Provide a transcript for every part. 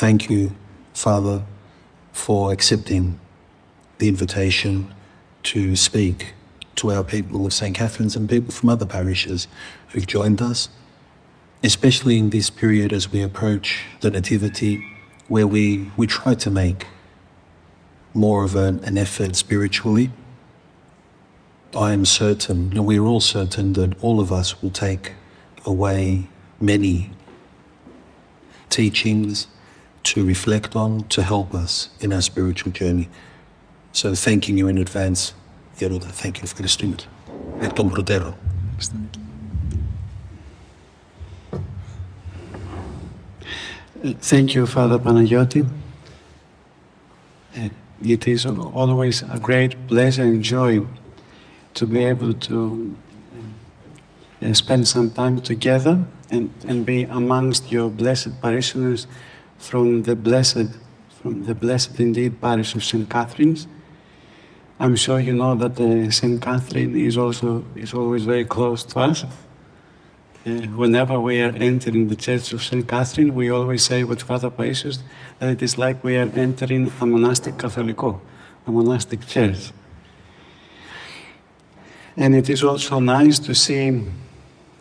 thank you, Father, for accepting the invitation to speak to our people of St. Catherine's and people from other parishes who've joined us, especially in this period as we approach the Nativity, where we try to make more of an effort spiritually. I am certain, and we're all certain, that all of us will take away many teachings to reflect on, to help us in our spiritual journey. So thanking you in advance, Yeruda, thank you for the student. Tom Rodero. Thank you, Father Panagiotis. It is always a great pleasure and joy to be able to spend some time together and be amongst your blessed parishioners from the blessed indeed parish of St. Catherine's. I'm sure you know that St. Catherine is always very close to us. Whenever we are entering the Church of St. Catherine, we always say with Father Paisios that it is like we are entering a monastic Catholico, a monastic church. And it is also nice to see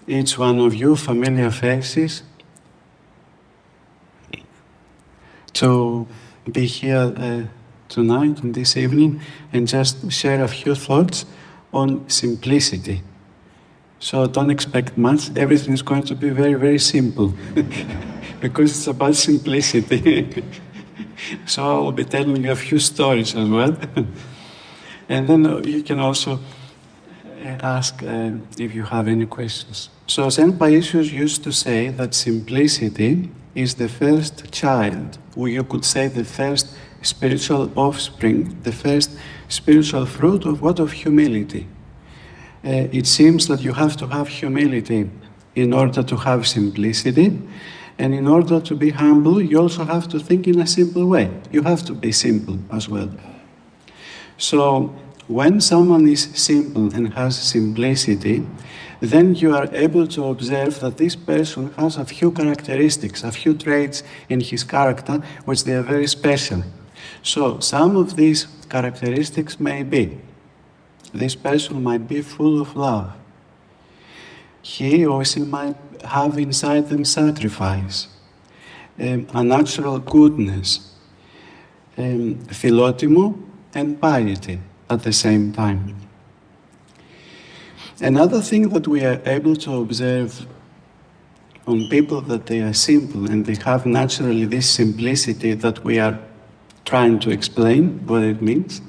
each one of you familiar faces, to be here tonight and this evening and just share a few thoughts on simplicity. So don't expect much. Everything is going to be very, very simple because it's about simplicity. So I will be telling you a few stories as well. And then you can also ask if you have any questions. So St. Paisios used to say that simplicity is the first child, or you could say the first spiritual offspring, the first spiritual fruit of what? Of humility. It seems that you have to have humility in order to have simplicity, and in order to be humble, you also have to think in a simple way. You have to be simple as well. So when someone is simple and has simplicity, then you are able to observe that this person has a few characteristics, a few traits in his character, which they are very special. So some of these characteristics may be: this person might be full of love. He or she might have inside them sacrifice, a natural goodness, philotimo and piety at the same time. Another thing that we are able to observe on people that they are simple and they have naturally this simplicity that we are trying to explain what it means,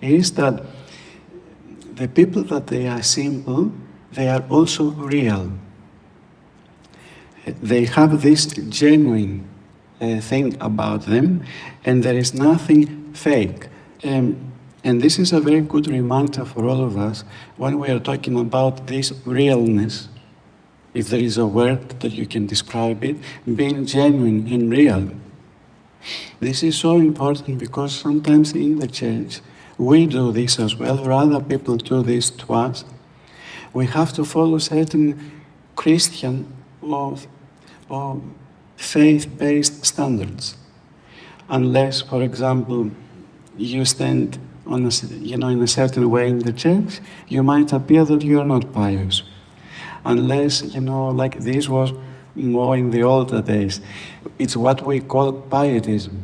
is that the people that they are simple, they are also real. They have this genuine thing about them, and there is nothing fake. And this is a very good reminder for all of us when we are talking about this realness, if there is a word that you can describe it, being genuine and real. This is so important because sometimes in the church, we do this as well, or other people do this to us. We have to follow certain Christian or faith-based standards. Unless, for example, you stand on in a certain way in the church, you might appear that you are not pious. Unless, like this was more in the older days. It's what we call pietism.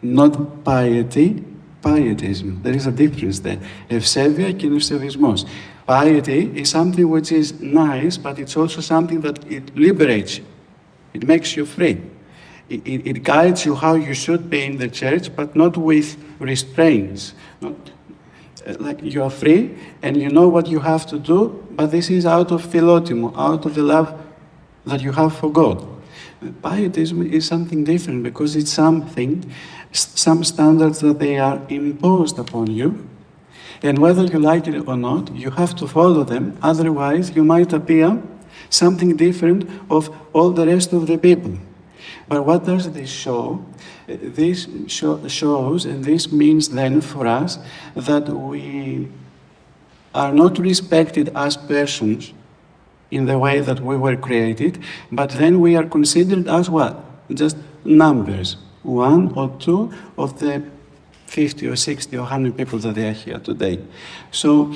Not piety, pietism. There is a difference there. Ευσέβεια και ευσεβισμός. Piety is something which is nice, but it's also something that it liberates you. It makes you free. It guides you how you should be in the church, but not with restraints. Like you are free, and you know what you have to do, but this is out of philotimo, out of the love that you have for God. Pietism is something different because it's some standards that they are imposed upon you, and whether you like it or not, you have to follow them, otherwise you might appear something different of all the rest of the people. But what does this show? This shows, and this means then for us, that we are not respected as persons in the way that we were created, but then we are considered as what? Just numbers. one or two of the 50 or 60 or 100 people that they are here today. So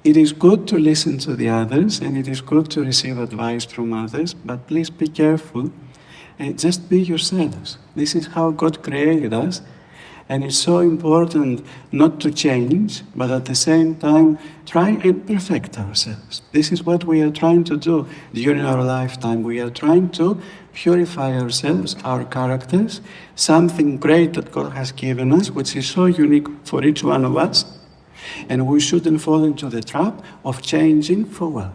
it is good to listen to the others, and it is good to receive advice from others, but please be careful and just be yourselves. This is how God created us, and it's so important not to change, but at the same time try and perfect ourselves. This is what we are trying to do during our lifetime. We are trying to purify ourselves, our characters, something great that God has given us, which is so unique for each one of us. And we shouldn't fall into the trap of changing for what?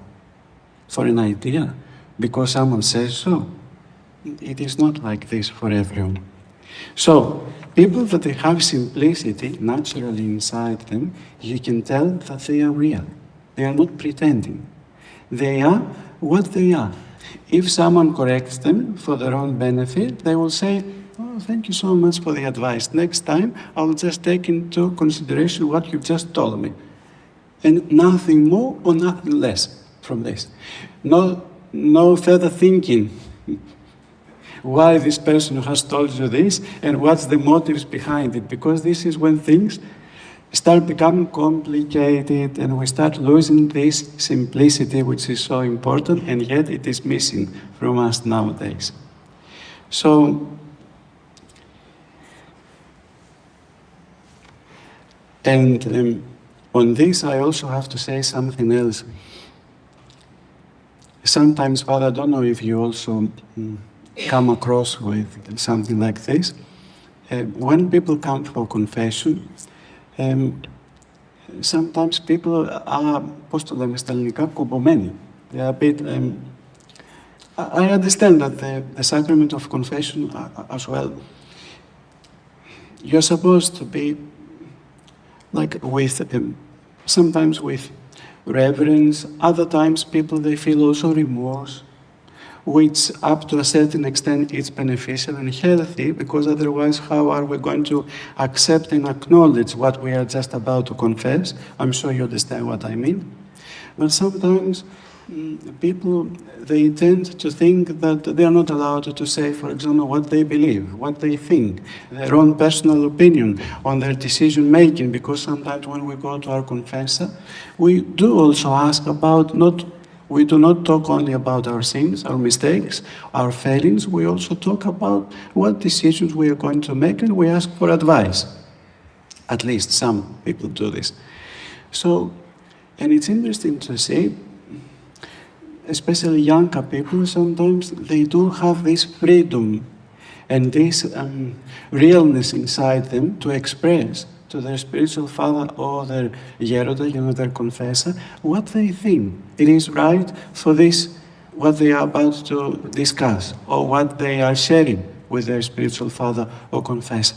For an idea, because someone says so. It is not like this for everyone. So, people that they have simplicity naturally inside them, you can tell that they are real. They are not pretending. They are what they are. If someone corrects them for their own benefit, they will say, "Oh, thank you so much for the advice. Next time, I'll just take into consideration what you've just told me." And nothing more or nothing less from this. No further thinking why this person has told you this and what's the motives behind it, because this is when things start becoming complicated and we start losing this simplicity which is so important, and yet it is missing from us nowadays. So, and on this I also have to say something else. Sometimes, Father, I don't know if you also come across with something like this. When people come for confession, sometimes people are, πώς το λέμε στα ελληνικά, κομπομένοι. They are a bit, I understand that the sacrament of confession as well, you're supposed to be like with, sometimes with reverence, other times people, they feel also remorse, which up to a certain extent is beneficial and healthy, because otherwise how are we going to accept and acknowledge what we are just about to confess? I'm sure you understand what I mean. But sometimes people, they tend to think that they are not allowed to say, for example, what they believe, what they think, their own personal opinion on their decision making, because sometimes when we go to our confessor, we do also ask about we do not talk only about our sins, our mistakes, our failings, we also talk about what decisions we are going to make, and we ask for advice. At least some people do this. So, and it's interesting to see, especially younger people, sometimes they do have this freedom and this realness inside them to express to their spiritual father or their hieroda, their confessor, what they think it is right for this, what they are about to discuss, or what they are sharing with their spiritual father or confessor.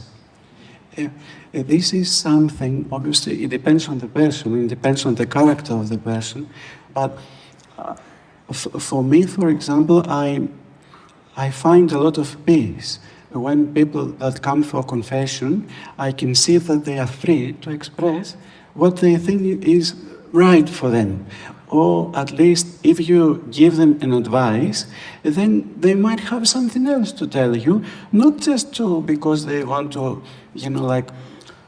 This is something, obviously, it depends on the person, it depends on the character of the person, but for me, for example, I find a lot of peace when people that come for confession, I can see that they are free to express what they think is right for them. Or at least if you give them an advice, then they might have something else to tell you, not just because they want to,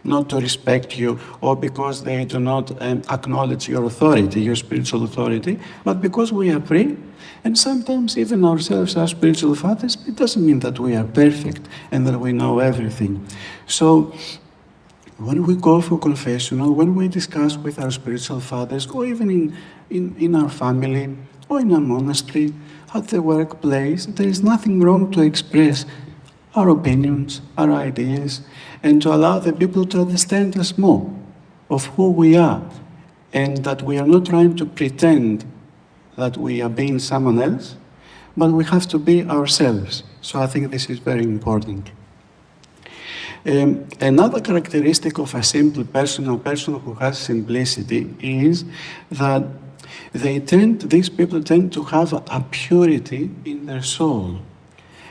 not to respect you, or because they do not acknowledge your authority, your spiritual authority, but because we are free. And sometimes even ourselves as spiritual fathers, it doesn't mean that we are perfect and that we know everything. So when we go for confession, or when we discuss with our spiritual fathers, or even in our family, or in a monastery, at the workplace, there is nothing wrong to express our opinions, our ideas, and to allow the people to understand us more of who we are, and that we are not trying to pretend that we are being someone else, but we have to be ourselves. So I think this is very important. Another characteristic of a simple person, a person who has simplicity, is that these people tend to have a purity in their soul.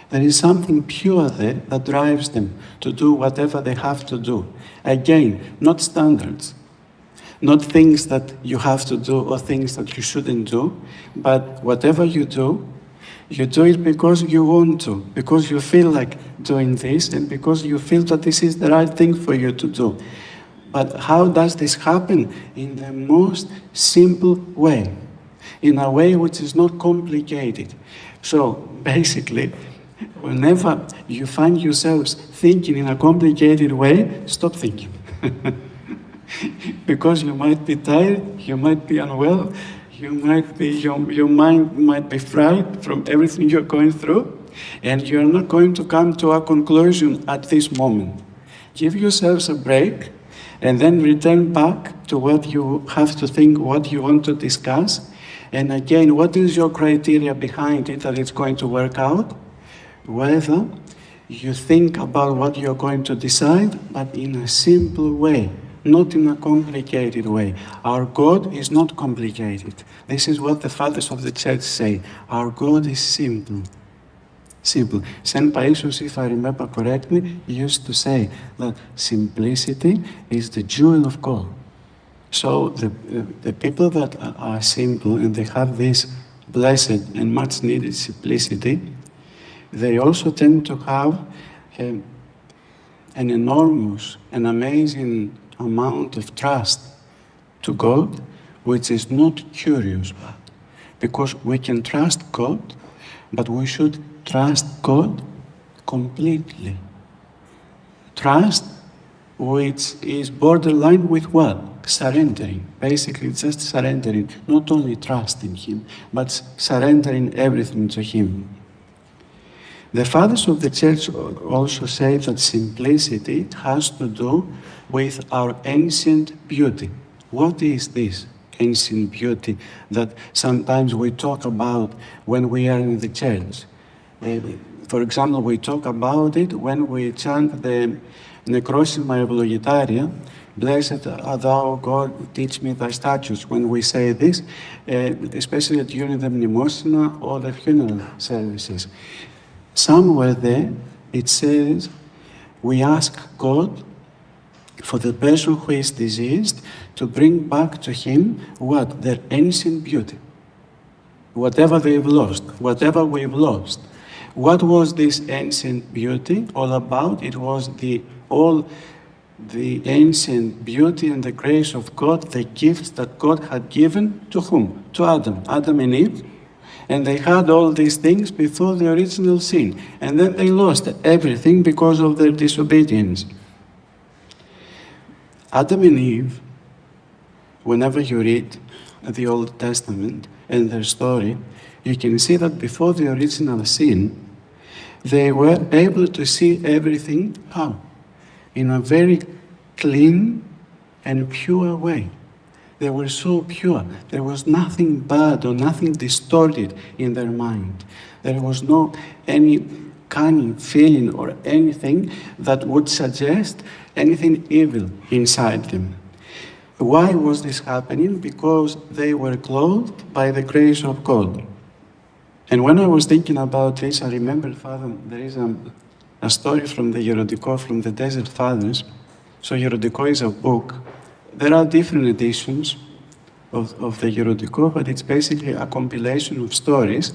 There is something pure there that drives them to do whatever they have to do. Again, not standards, not things that you have to do or things that you shouldn't do, but whatever you do, You do it because you want to, because you feel like doing this, and because you feel that this is the right thing for you to do. But how does this happen? In the most simple way, in a way which is not complicated. So basically, whenever you find yourselves thinking in a complicated way, stop thinking. Because you might be tired, you might be unwell, your mind might be fried from everything you're going through, and you're not going to come to a conclusion at this moment. Give yourselves a break, and then return back to what you have to think, what you want to discuss. And again, what is your criteria behind it that it's going to work out? Whether you think about what you're going to decide, but in a simple way, not in a complicated way. Our God is not complicated. This is what the fathers of the church say. Our God is simple. Simple. St. Paisios, if I remember correctly, used to say that simplicity is the jewel of God. So the people that are simple and they have this blessed and much needed simplicity, they also tend to have an enormous, an amazing amount of trust to God, which is not curious about. Because we can trust God, but we should trust God completely. Trust which is borderline with what? Surrendering. Basically, just surrendering. Not only trusting Him, but surrendering everything to Him. The fathers of the church also say that simplicity has to do with our ancient beauty. What is this ancient beauty that sometimes we talk about when we are in the church? For example, we talk about it when we chant the Necrosima Eulogitaria, Blessed art thou, God, teach me thy statutes. When we say this, especially during the Mnemosyna or the funeral services, somewhere there it says, we ask God for the person who is diseased to bring back to him what? Their ancient beauty. Whatever they've lost, whatever we've lost. What was this ancient beauty all about? It was all the ancient beauty and the grace of God, the gifts that God had given to whom? To Adam and Eve. And they had all these things before the original sin. And then they lost everything because of their disobedience. Adam and Eve, whenever you read the Old Testament and their story, you can see that before the original sin, they were able to see everything how? In a very clean and pure way. They were so pure. There was nothing bad or nothing distorted in their mind. There was no any cunning feeling or anything that would suggest anything evil inside them. Why was this happening? Because they were clothed by the grace of God. And when I was thinking about this, I remembered, Father, there is a story from the Hierodiko, from the Desert Fathers. So Hierodiko is a book. There are different editions of the Hierodiko, but it's basically a compilation of stories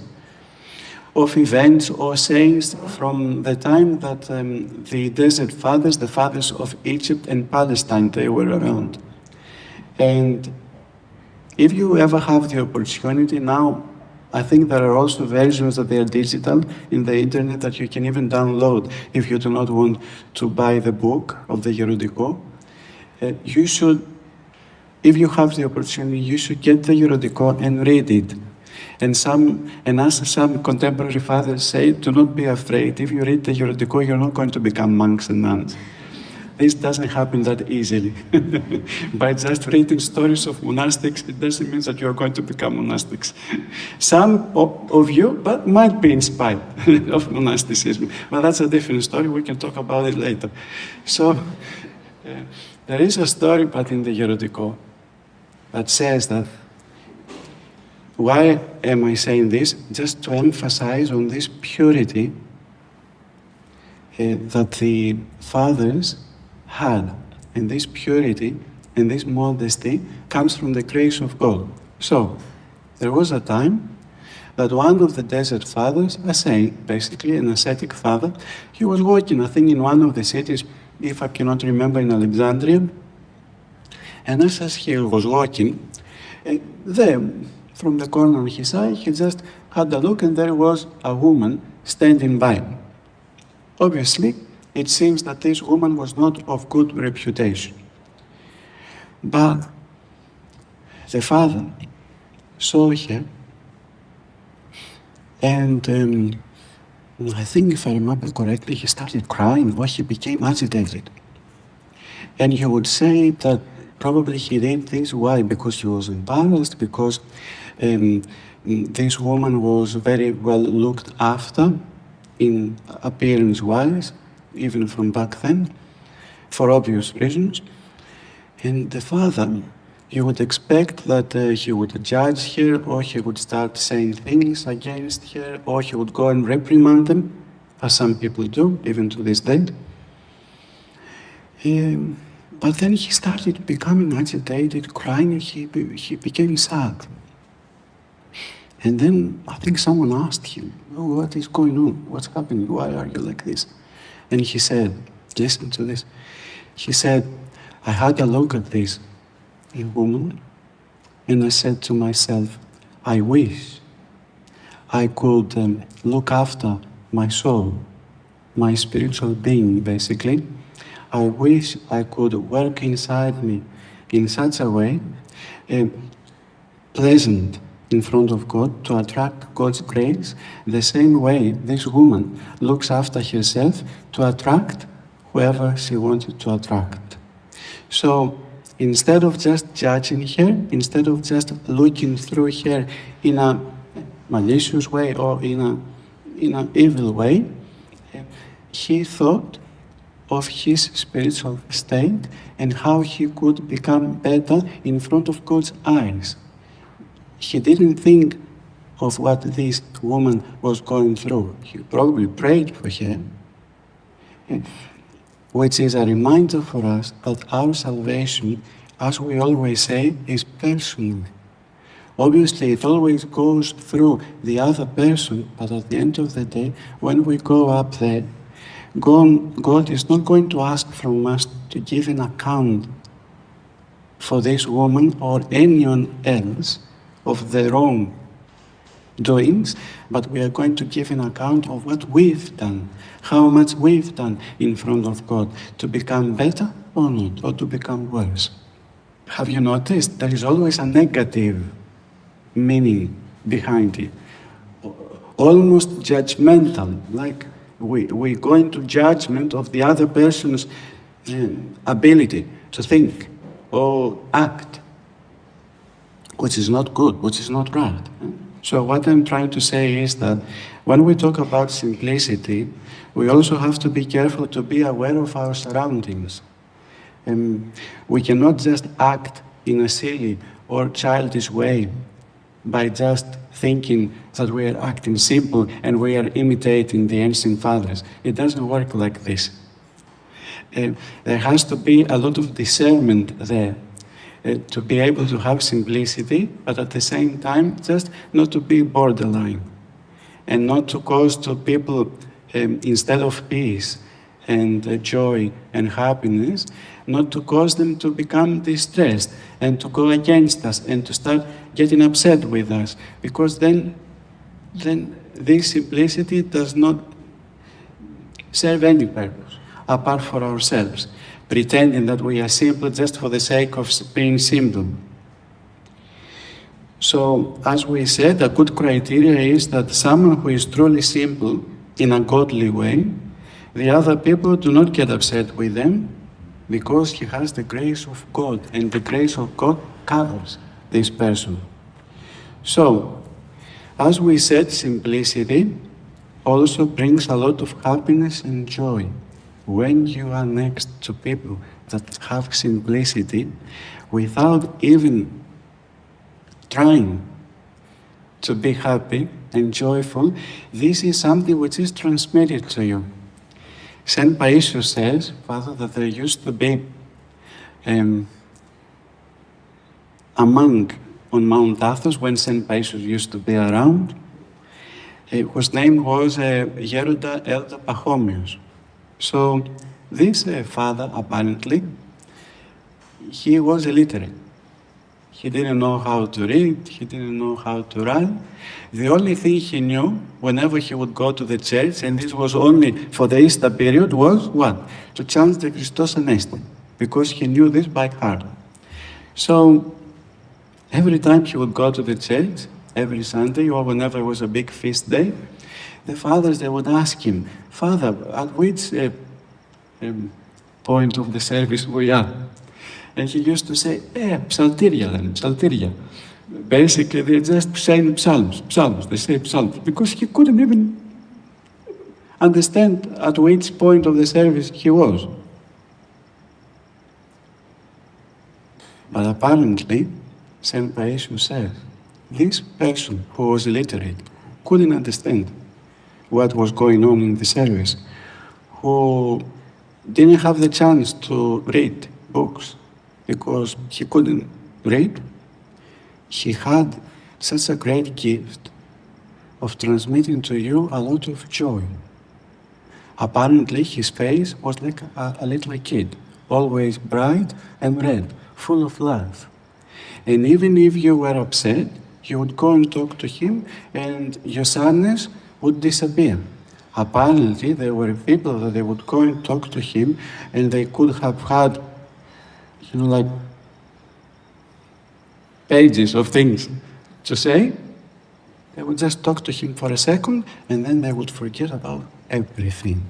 of events or sayings from the time that the Desert Fathers, the fathers of Egypt and Palestine, they were around. And if you ever have the opportunity now, I think there are also versions that they are digital in the internet that you can even download if you do not want to buy the book of the Hierodiko. You should, if you have the opportunity, you should get the Hierodiko and read it. And as some contemporary fathers say, do not be afraid. If you read the Hierodiko, you're not going to become monks and nuns. This doesn't happen that easily. By just reading stories of monastics, it doesn't mean that you're going to become monastics. Some of you, but might be inspired of monasticism. But that's a different story. We can talk about it later. So, there is a story, but in the Hierodiko, that says that, why am I saying this? Just to emphasize on this purity that the fathers had. And this purity and this modesty comes from the grace of God. So, there was a time that one of the desert fathers, a saint, basically an ascetic father, he was walking, I think, in one of the cities, if I cannot remember, in Alexandria. And as he was walking, there, from the corner of his eye, he just had a look, and there was a woman standing by. Obviously, it seems that this woman was not of good reputation. But the father saw her, and I think, if I remember correctly, he started crying, or he became agitated. And he would say that probably he did this. Why? Because he was embarrassed, because this woman was very well looked after in appearance-wise, even from back then, for obvious reasons. And the father, you would expect that he would judge her, or he would start saying things against her, or he would go and reprimand them, as some people do, even to this day. But then he started becoming agitated, crying, and he became sad. And then I think someone asked him, "Oh, what is going on? What's happening? Why are you like this?" And he said, listen to this. He said, "I had a look at this woman, and I said to myself, I wish I could look after my soul, my spiritual being, basically. I wish I could work inside me in such a way, pleasant in front of God, to attract God's grace, the same way this woman looks after herself to attract whoever she wanted to attract." So instead of just judging her, instead of just looking through her in a malicious way or in an evil way, he thought of his spiritual state and how he could become better in front of God's eyes. He didn't think of what this woman was going through. He probably prayed for her, which is a reminder for us that our salvation, as we always say, is personal. Obviously, it always goes through the other person, but at the end of the day, when we go up there, God is not going to ask from us to give an account for this woman or anyone else of their own doings, but we are going to give an account of what we've done, how much we've done in front of God to become better or not, or to become worse. Have you noticed? There is always a negative meaning behind it, almost judgmental, like we go into judgment of the other person's ability to think or act, which is not good, which is not right. So what I'm trying to say is that when we talk about simplicity, we also have to be careful to be aware of our surroundings. We cannot just act in a silly or childish way by just thinking that we are acting simple and we are imitating the ancient fathers. It doesn't work like this. There has to be a lot of discernment there to be able to have simplicity, but at the same time, just not to be borderline and not to cause to people, instead of peace and joy and happiness, not to cause them to become distressed and to go against us and to start getting upset with us, because then this simplicity does not serve any purpose apart from ourselves, pretending that we are simple just for the sake of being simple. So, as we said, a good criteria is that someone who is truly simple in a godly way, the other people do not get upset with them because he has the grace of God, and the grace of God covers this person. So, as we said, simplicity also brings a lot of happiness and joy. When you are next to people that have simplicity, without even trying to be happy and joyful, this is something which is transmitted to you. Saint Paisius says, Father, that there used to be a monk on Mount Athos when Saint Paisius used to be around, whose name was Gerda Elder Pachomius. So this father, apparently, he was illiterate. He didn't know how to read, he didn't know how to write. The only thing he knew, whenever he would go to the church, and this was only for the Easter period, was what? To chant the Christos Anesti, because he knew this by heart. So every time he would go to the church, every Sunday, or whenever it was a big feast day, the fathers, they would ask him, Father, at which point of the service we are? And he used to say, psalteria then, psalteria. Basically, they're just saying psalms, they say psalms, because he couldn't even understand at which point of the service he was. But apparently, St. Paisius says, this person who was illiterate couldn't understand what was going on in the service, who didn't have the chance to read books because he couldn't read, he had such a great gift of transmitting to you a lot of joy. Apparently, his face was like a little kid, always bright and red, full of love. And even if you were upset, you would go and talk to him, and your sadness would disappear. Apparently, there were people that they would go and talk to him, and they could have had, like pages of things to say. They would just talk to him for a second, and then they would forget about everything.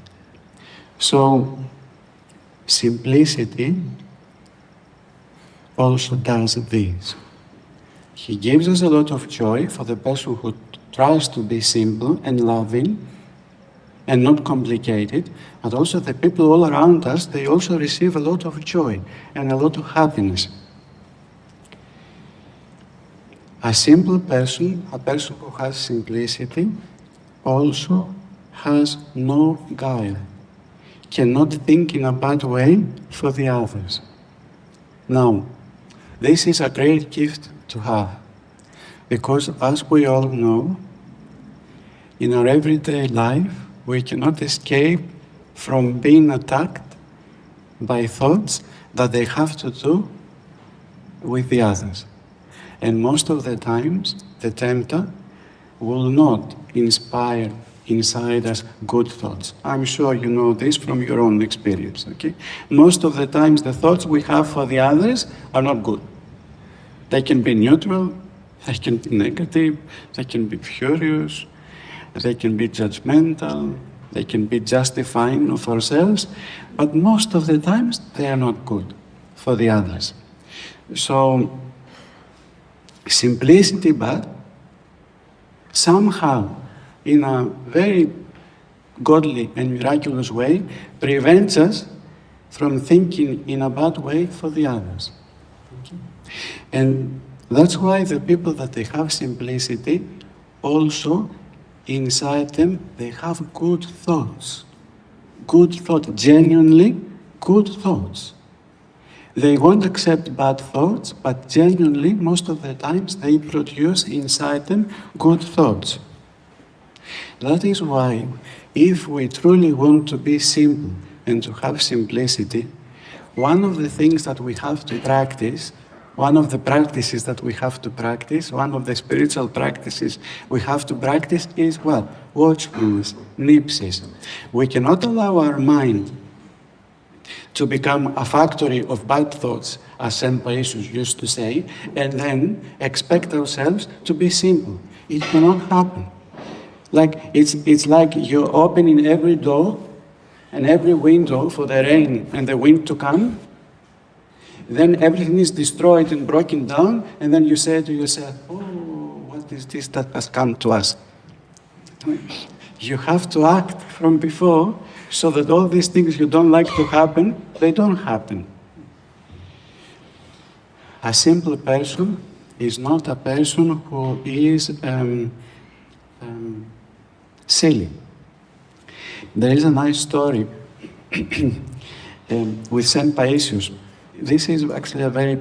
So, simplicity also does this. He gives us a lot of joy for the person who tries to be simple and loving and not complicated, but also the people all around us, they also receive a lot of joy and a lot of happiness. A simple person, a person who has simplicity, also has no guile, cannot think in a bad way for the others. Now, this is a great gift to have, because as we all know, in our everyday life, we cannot escape from being attacked by thoughts that they have to do with the others. And most of the times, the tempter will not inspire inside us good thoughts. I'm sure you know this from your own experience, okay? Most of the times, the thoughts we have for the others are not good. They can be neutral, they can be negative, they can be furious, they can be judgmental, they can be justifying of ourselves, but most of the times they are not good for the others. So, simplicity, but somehow, in a very godly and miraculous way, prevents us from thinking in a bad way for the others. Okay? And that's why the people that they have simplicity, also inside them, they have good thoughts. Good thoughts, genuinely good thoughts. They won't accept bad thoughts, but genuinely, most of the times, they produce inside them good thoughts. That is why, if we truly want to be simple and to have simplicity, one of the things that we have to practice, one of the practices that we have to practice, one of the spiritual practices we have to practice is what? Watchfulness, nipsis. We cannot allow our mind to become a factory of bad thoughts, as St. Paisius used to say, and then expect ourselves to be simple. It cannot happen. It's like you're opening every door and every window for the rain and the wind to come. Then everything is destroyed and broken down, and then you say to yourself, oh, what is this that has come to us? You have to act from before so that all these things you don't like to happen, they don't happen. A simple person is not a person who is silly. There is a nice story with St. Paisius. This is actually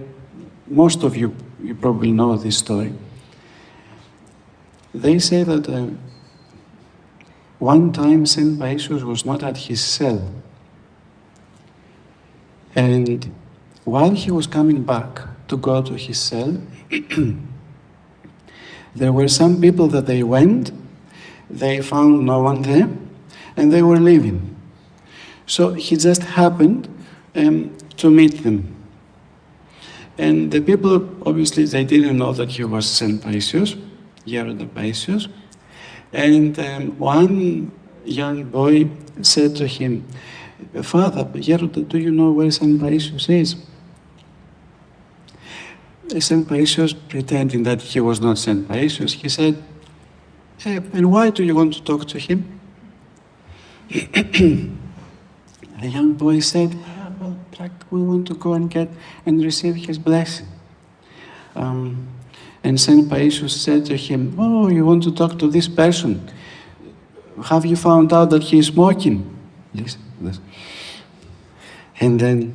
most of you probably know this story. They say that one time St. Paisius was not at his cell. And while he was coming back to go to his cell, there were some people that they went, they found no one there, and they were leaving. So he just happened to meet them. And the people, obviously, they didn't know that he was St. Paisius, Ieronymos. And one young boy said to him, "Father, do you know where St. Paisius is?" St. Paisius, pretending that he was not St. Paisius, he said, "And why do you want to talk to him?" The young boy said, "Well, we want to go and receive his blessing." And St. Paisius said to him, "Oh, you want to talk to this person? Have you found out that he is smoking?" Listen. And then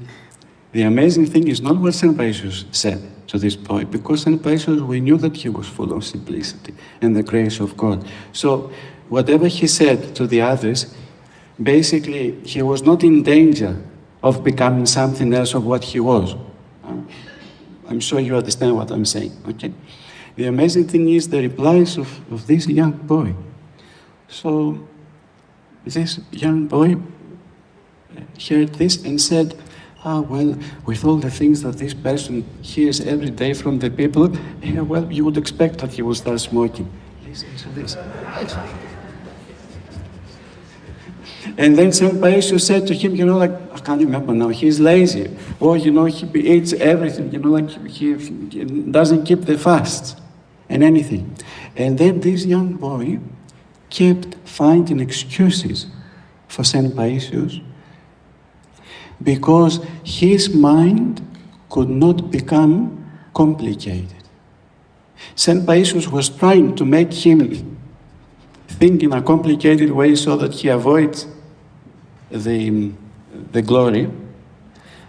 the amazing thing is not what St. Paisius said to this boy, because St. Paisius, we knew that he was full of simplicity and the grace of God. So whatever he said to the others, basically he was not in danger of becoming something else of what he was. I'm sure you understand what I'm saying, okay? The amazing thing is the replies of this young boy. So this young boy heard this and said, well, with all the things that this person hears every day from the people, well, you would expect that he will start smoking. Listen to this. And then St. Paisius said to him, I can't remember now, he's lazy. Or, he eats everything, he doesn't keep the fasts and anything. And then this young boy kept finding excuses for St. Paisius because his mind could not become complicated. St. Paisius was trying to make him think in a complicated way so that he avoids the glory.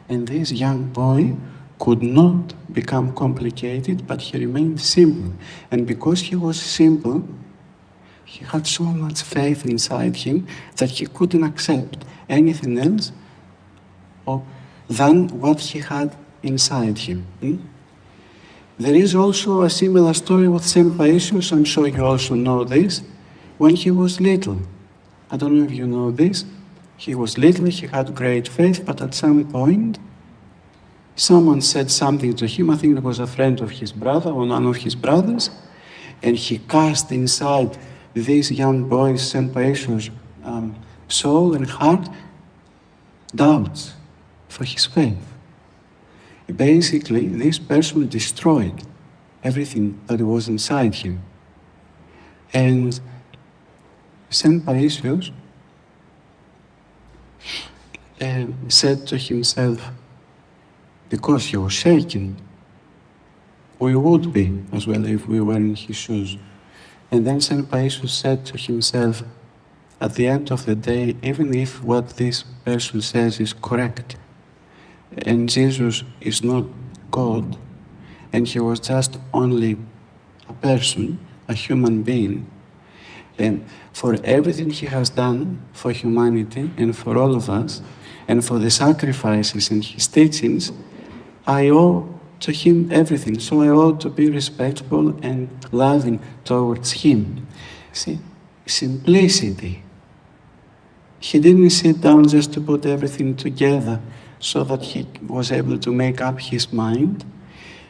And this young boy could not become complicated, but he remained simple. And because he was simple, he had so much faith inside him that he couldn't accept anything else than what he had inside him. There is also a similar story with St. Paisius. I'm sure you also know this. When he was little, I don't know if you know this, he was little, he had great faith, but at some point, someone said something to him. I think it was a friend of his brother or one of his brothers, and he cast inside this young boy's, St. Paisius' soul and heart doubts for his faith. Basically, this person destroyed everything that was inside him. And St. Paisius said to himself, because he was shaken, we would be as well if we were in his shoes. And then St. Paisius said to himself, at the end of the day, even if what this person says is correct, and Jesus is not God, and he was just only a person, a human being, and for everything he has done for humanity and for all of us, and for the sacrifices and his teachings, I owe to him everything. So I ought to be respectful and loving towards him. See, simplicity. He didn't sit down just to put everything together so that he was able to make up his mind.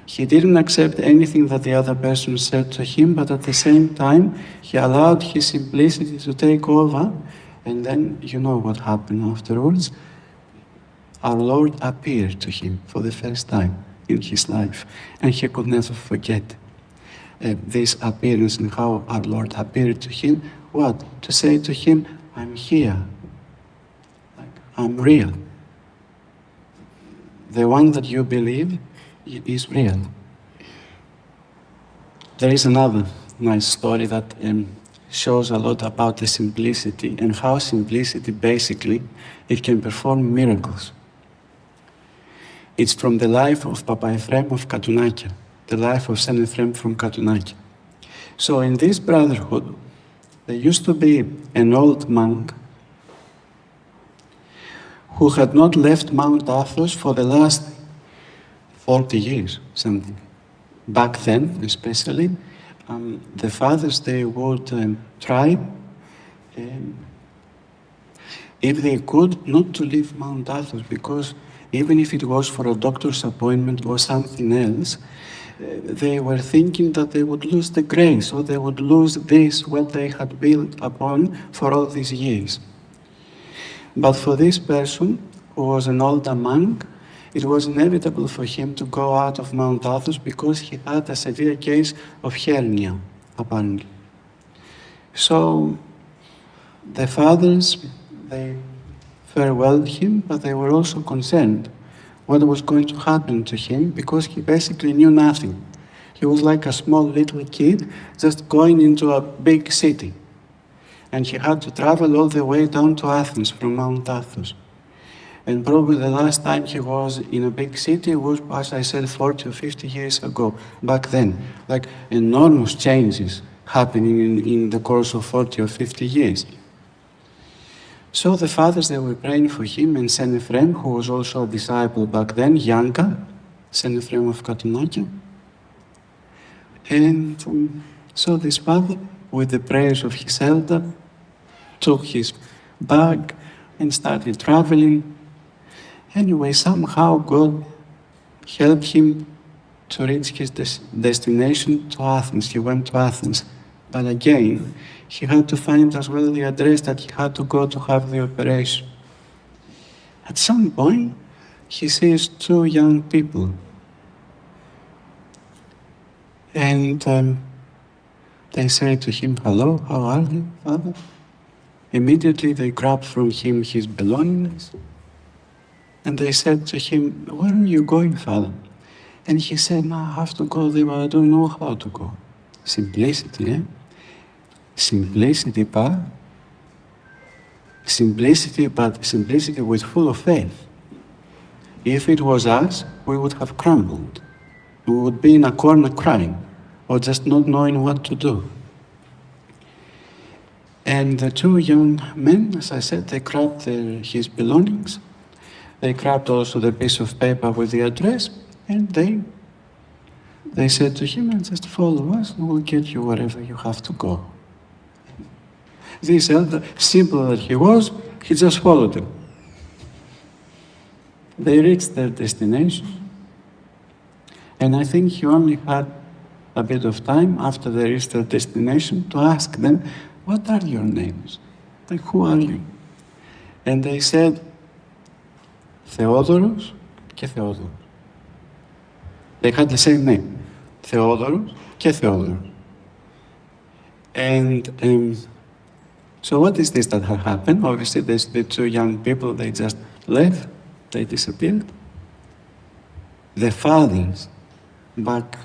He didn't accept anything that the other person said to him, but at the same time, he allowed his simplicity to take over. And then, you know what happened afterwards? Our Lord appeared to him for the first time in his life, and he could never forget this appearance and how our Lord appeared to him. What? To say to him, I'm here. I'm real. The one that you believe is real. There is another nice story that shows a lot about the simplicity and how simplicity basically, it can perform miracles. It's from the life of Papa Ephraim of Katounaki, the life of Saint Ephraim from Katounaki. So in this brotherhood, There used to be an old monk who had not left Mount Athos for the last 40 years, something. Back then, especially, the fathers, they would try, if they could, not to leave Mount Athos, because even if it was for a doctor's appointment or something else, they were thinking that they would lose the grace, or they would lose this, what they had built upon for all these years. But for this person, who was an older monk, it was inevitable for him to go out of Mount Athos because he had a severe case of hernia, apparently. So the fathers, they farewelled him, but they were also concerned what was going to happen to him, because he basically knew nothing. He was like a small little kid just going into a big city. And he had to travel all the way down to Athens from Mount Athos. And probably the last time he was in a big city was, as I said, 40 or 50 years ago, back then. Like enormous changes happening in the course of 40 or 50 years. So the fathers, they were praying for him, and Saint Ephrem, who was also a disciple back then, younger, Saint Ephrem of Katonaki. And so this father, with the prayers of his elder, took his bag and started traveling. Anyway, somehow God helped him to reach his destination, to Athens. He went to Athens. But again, he had to find as well the address that he had to go to have the operation. At some point, he sees two young people. And they say to him, "Hello, how are you, Father?" Immediately they grabbed from him his belongings. And they said to him, "Where are you going, Father?" And he said, "No, I have to go there, but I don't know how to go." Simplicity, eh? Simplicity, but simplicity with full of faith. If it was us, we would have crumbled. We would be in a corner crying, or just not knowing what to do. And the two young men, as I said, they grabbed his belongings. They grabbed also the piece of paper with the address, and they said to him, "Just follow us, and we'll get you wherever you have to go." This elder, simple that he was, he just followed them. They reached their destination, and I think he only had a bit of time after they reached their destination to ask them, "What are your names? Like, who are you?" And they said, "Theodoros και Theodoros." They had the same name, Theodoros και Theodoros. And so what is this that had happened? Obviously, there's the two young people, they just left, they disappeared. The fathers, back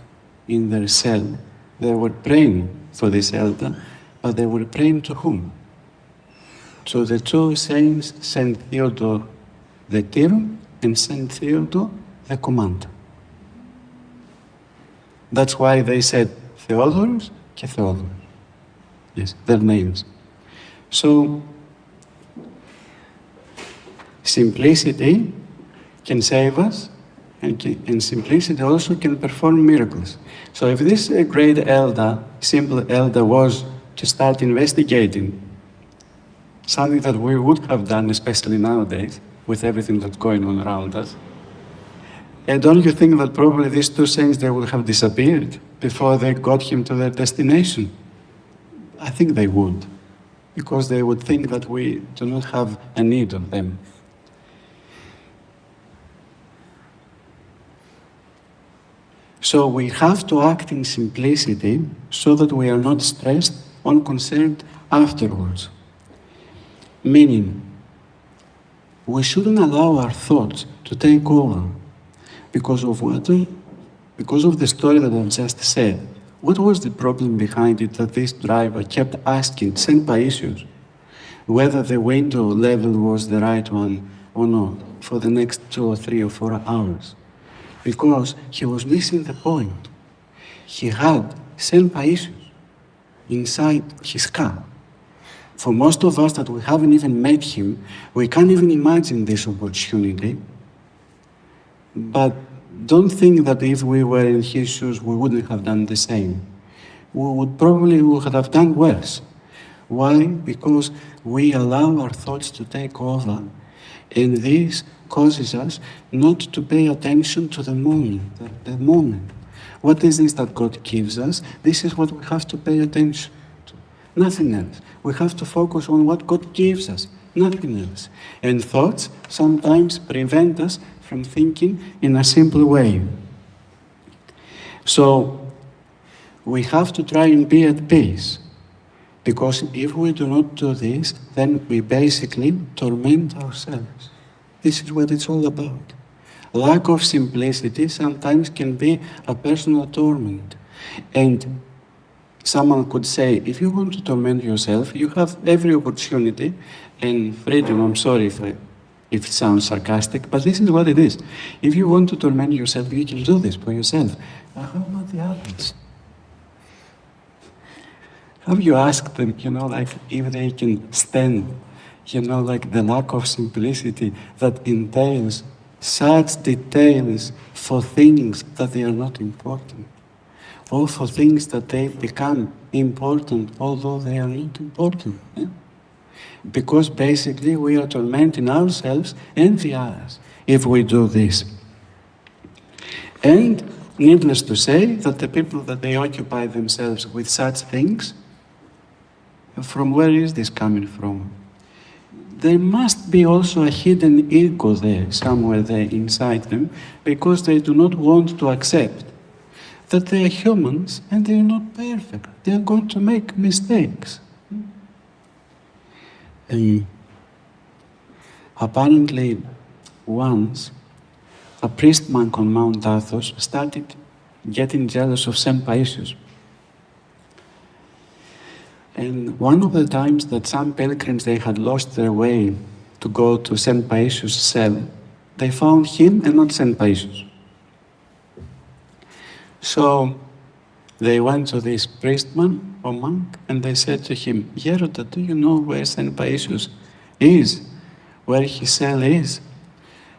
in their cell, they were praying for this elder, but they were praying to whom? To the two saints, Saint Theodore the Tyrant and Saint Theodore the Commander. That's why they said Theodorus και Theodorus. Yes, their names. So, simplicity can save us, and simplicity also can perform miracles. So if this great elder, simple elder, was to start investigating something that we would have done, especially nowadays, with everything that's going on around us, and don't you think that probably these two saints, they would have disappeared before they got him to their destination? I think they would, because they would think that we do not have a need of them. So we have to act in simplicity so that we are not stressed or concerned afterwards. Meaning, we shouldn't allow our thoughts to take over because of because of the story that I've just said. What was the problem behind it that this driver kept asking St. Paisius whether the window level was the right one or not for the next 2 or 3 or 4 hours? Because he was missing the point. He had St. Paisius inside his car, For most of us that we haven't even met him, we can't even imagine this opportunity. But don't think that if we were in his shoes, we wouldn't have done the same. We would probably have done worse. Why? Because we allow our thoughts to take over, and this causes us not to pay attention to the moment. The moment. What is this that God gives us? This is what we have to pay attention to. Nothing else. We have to focus on what God gives us. Nothing else. And thoughts sometimes prevent us from thinking in a simple way. So we have to try and be at peace. Because if we do not do this, then we basically torment ourselves. This is what it's all about. Lack of simplicity sometimes can be a personal torment. And someone could say, if you want to torment yourself, you have every opportunity and freedom. I'm sorry if it sounds sarcastic, but this is what it is. If you want to torment yourself, you can do this for yourself. But how about the others? Have you asked them, like if they can stand, like the lack of simplicity that entails such details for things that they are not important, or for things that they become important although they are not important. Yeah? Because basically we are tormenting ourselves and the others if we do this. And needless to say that the people that they occupy themselves with such things, from where is this coming from? There must be also a hidden ego there, somewhere there inside them, because they do not want to accept that they are humans and they are not perfect. They are going to make mistakes. Apparently, once, a priest monk on Mount Athos started getting jealous of St. Paisius. And one of the times that some pilgrims, they had lost their way to go to St. Paisius' cell, they found him and not St. Paisius. So they went to this priestman or monk and they said to him, Hieroda, do you know where St. Paisius is? Where his cell is?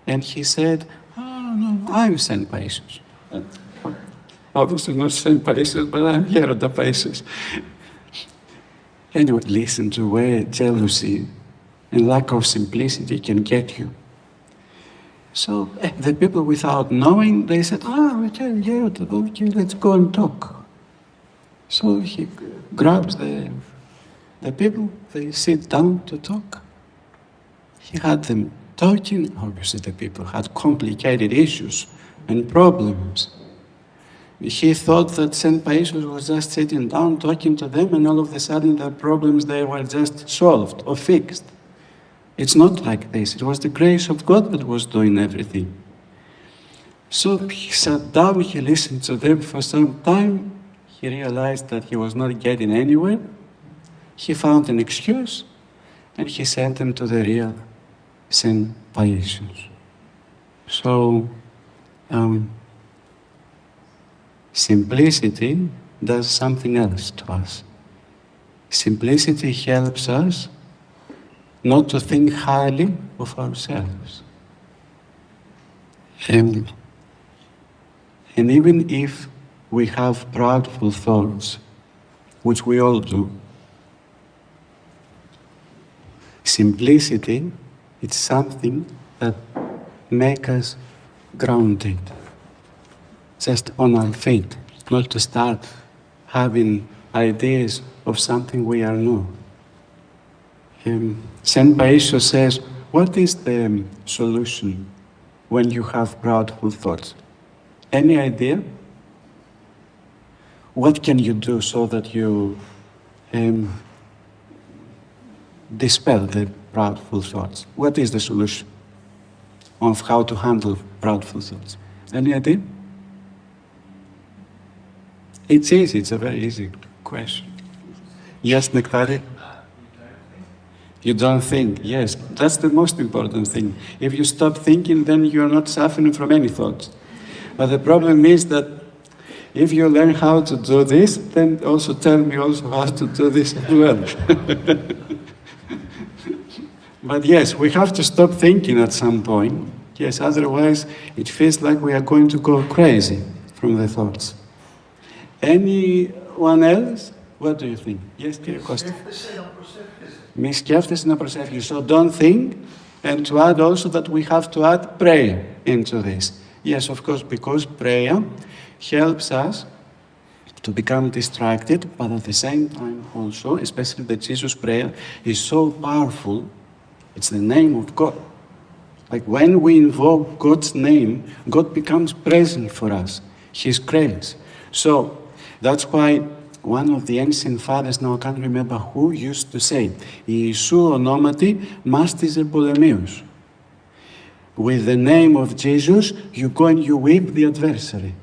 And he said, oh no, I'm St. Paisius. Obviously not St. Paisius, but I'm Hieroda Paisius. Anyway, listen to where jealousy and lack of simplicity can get you. So the people, without knowing, they said, okay, let's go and talk. So he grabs the people, they sit down to talk. He had them talking. Obviously the people had complicated issues and problems. He thought that St. Paisius was just sitting down, talking to them, and all of a sudden their problems, they were just solved or fixed. It's not like this. It was the grace of God that was doing everything. So he sat down, he listened to them for some time. He realized that he was not getting anywhere. He found an excuse, and he sent them to the real St. Paisius. So, simplicity does something else to us. Simplicity helps us not to think highly of ourselves. And even if we have prideful thoughts, which we all do, simplicity, it's something that makes us grounded, just on our feet, not to start having ideas of something we are not. St. Paisius says, what is the solution when you have prideful thoughts? Any idea? What can you do so that you dispel the prideful thoughts? What is the solution of how to handle prideful thoughts? Any idea? It's easy, it's a very easy question. Yes, Nectari? You don't think, yes. That's the most important thing. If you stop thinking, then you're not suffering from any thoughts. But the problem is that if you learn how to do this, then also tell me also how to do this as well. But yes, we have to stop thinking at some point. Yes, otherwise it feels like we are going to go crazy from the thoughts. Anyone else? What do you think? Yes, κύριε Κώστα. Μη σκέφτεσαι να προσεύχεσαι. So don't think, and to add also that we have to add prayer into this. Yes, of course, because prayer helps us to become distracted, but at the same time also, especially the Jesus prayer, is so powerful. It's the name of God. Like when we invoke God's name, God becomes present for us, His grace. So that's why one of the ancient fathers, now I can't remember who, used to say, Ιησού ονόματι μάστιζε πολεμίους. With the name of Jesus, you go and you whip the adversary.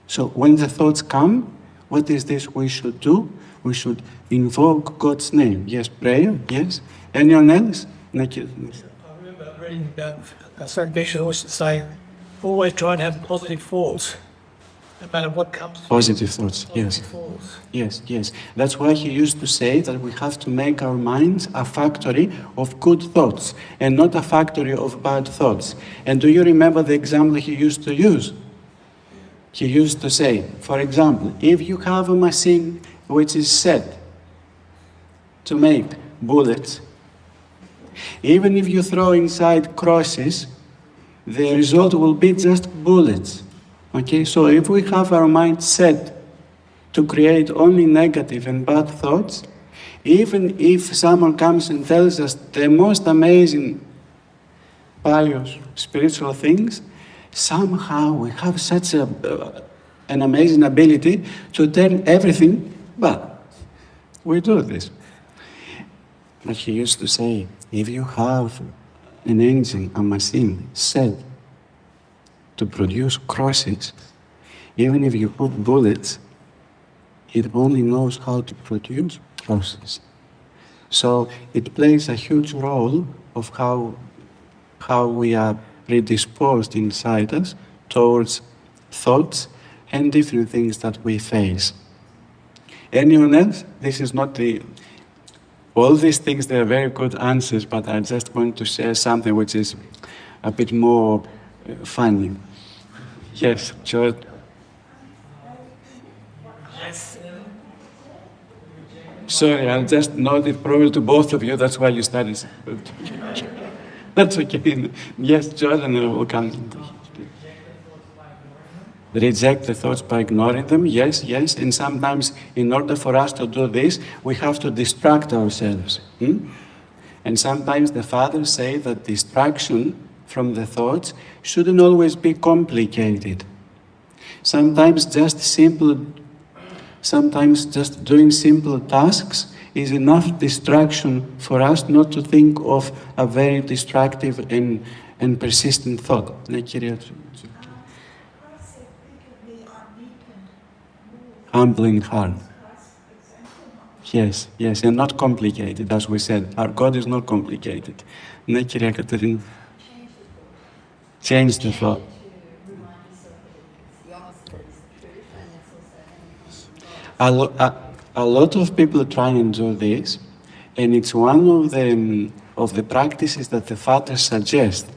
So when the thoughts come, what is this we should do? We should invoke God's name. Yes, prayer, yes. Anyone else? I remember reading a certain bishop always saying, always try and have positive thoughts, no matter what comes. Positive thoughts, yes. Thoughts. Yes, yes. That's why he used to say that we have to make our minds a factory of good thoughts and not a factory of bad thoughts. And do you remember the example he used to use? He used to say, for example, if you have a machine which is set to make bullets, even if you throw inside crosses, the result will be just bullets. Okay, so if we have our mind set to create only negative and bad thoughts, even if someone comes and tells us the most amazing, pious, spiritual things, somehow we have such an amazing ability to turn everything bad. We do this. But he used to say, if you have an engine, a machine set to produce crosses, even if you put bullets, it only knows how to produce crosses. So it plays a huge role of how we are predisposed inside us towards thoughts and different things that we face. Anyone else? This is not all these things, they are very good answers, but I just want to share something which is a bit more funny. Yes, George. Sorry, I'll just note it probably to both of you, that's why you started. That's okay. Yes, Jordan will come. Reject the thoughts by ignoring them. Yes, yes. And sometimes, in order for us to do this, we have to distract ourselves. And sometimes the fathers say that distraction from the thoughts shouldn't always be complicated. Sometimes just doing simple tasks is enough distraction for us not to think of a very destructive and persistent thought. Humbling heart. Yes, yes, and not complicated, as we said. Our God is not complicated. Change the thought. A lot of people try and do this, and it's one of the practices that the fathers suggest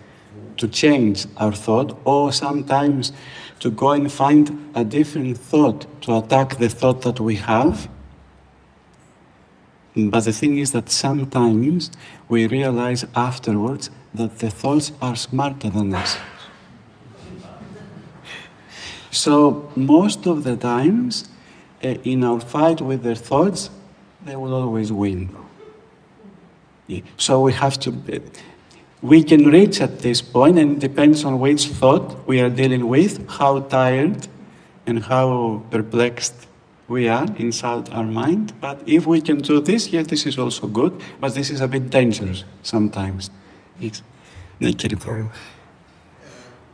to change our thought, or sometimes to go and find a different thought to attack the thought that we have. But the thing is that sometimes we realize afterwards that the thoughts are smarter than us. So most of the times, in our fight with their thoughts, they will always win. So we can reach at this point, and it depends on which thought we are dealing with, how tired and how perplexed we are inside our mind. But if we can do this, yes, this is also good, but this is a bit dangerous sometimes.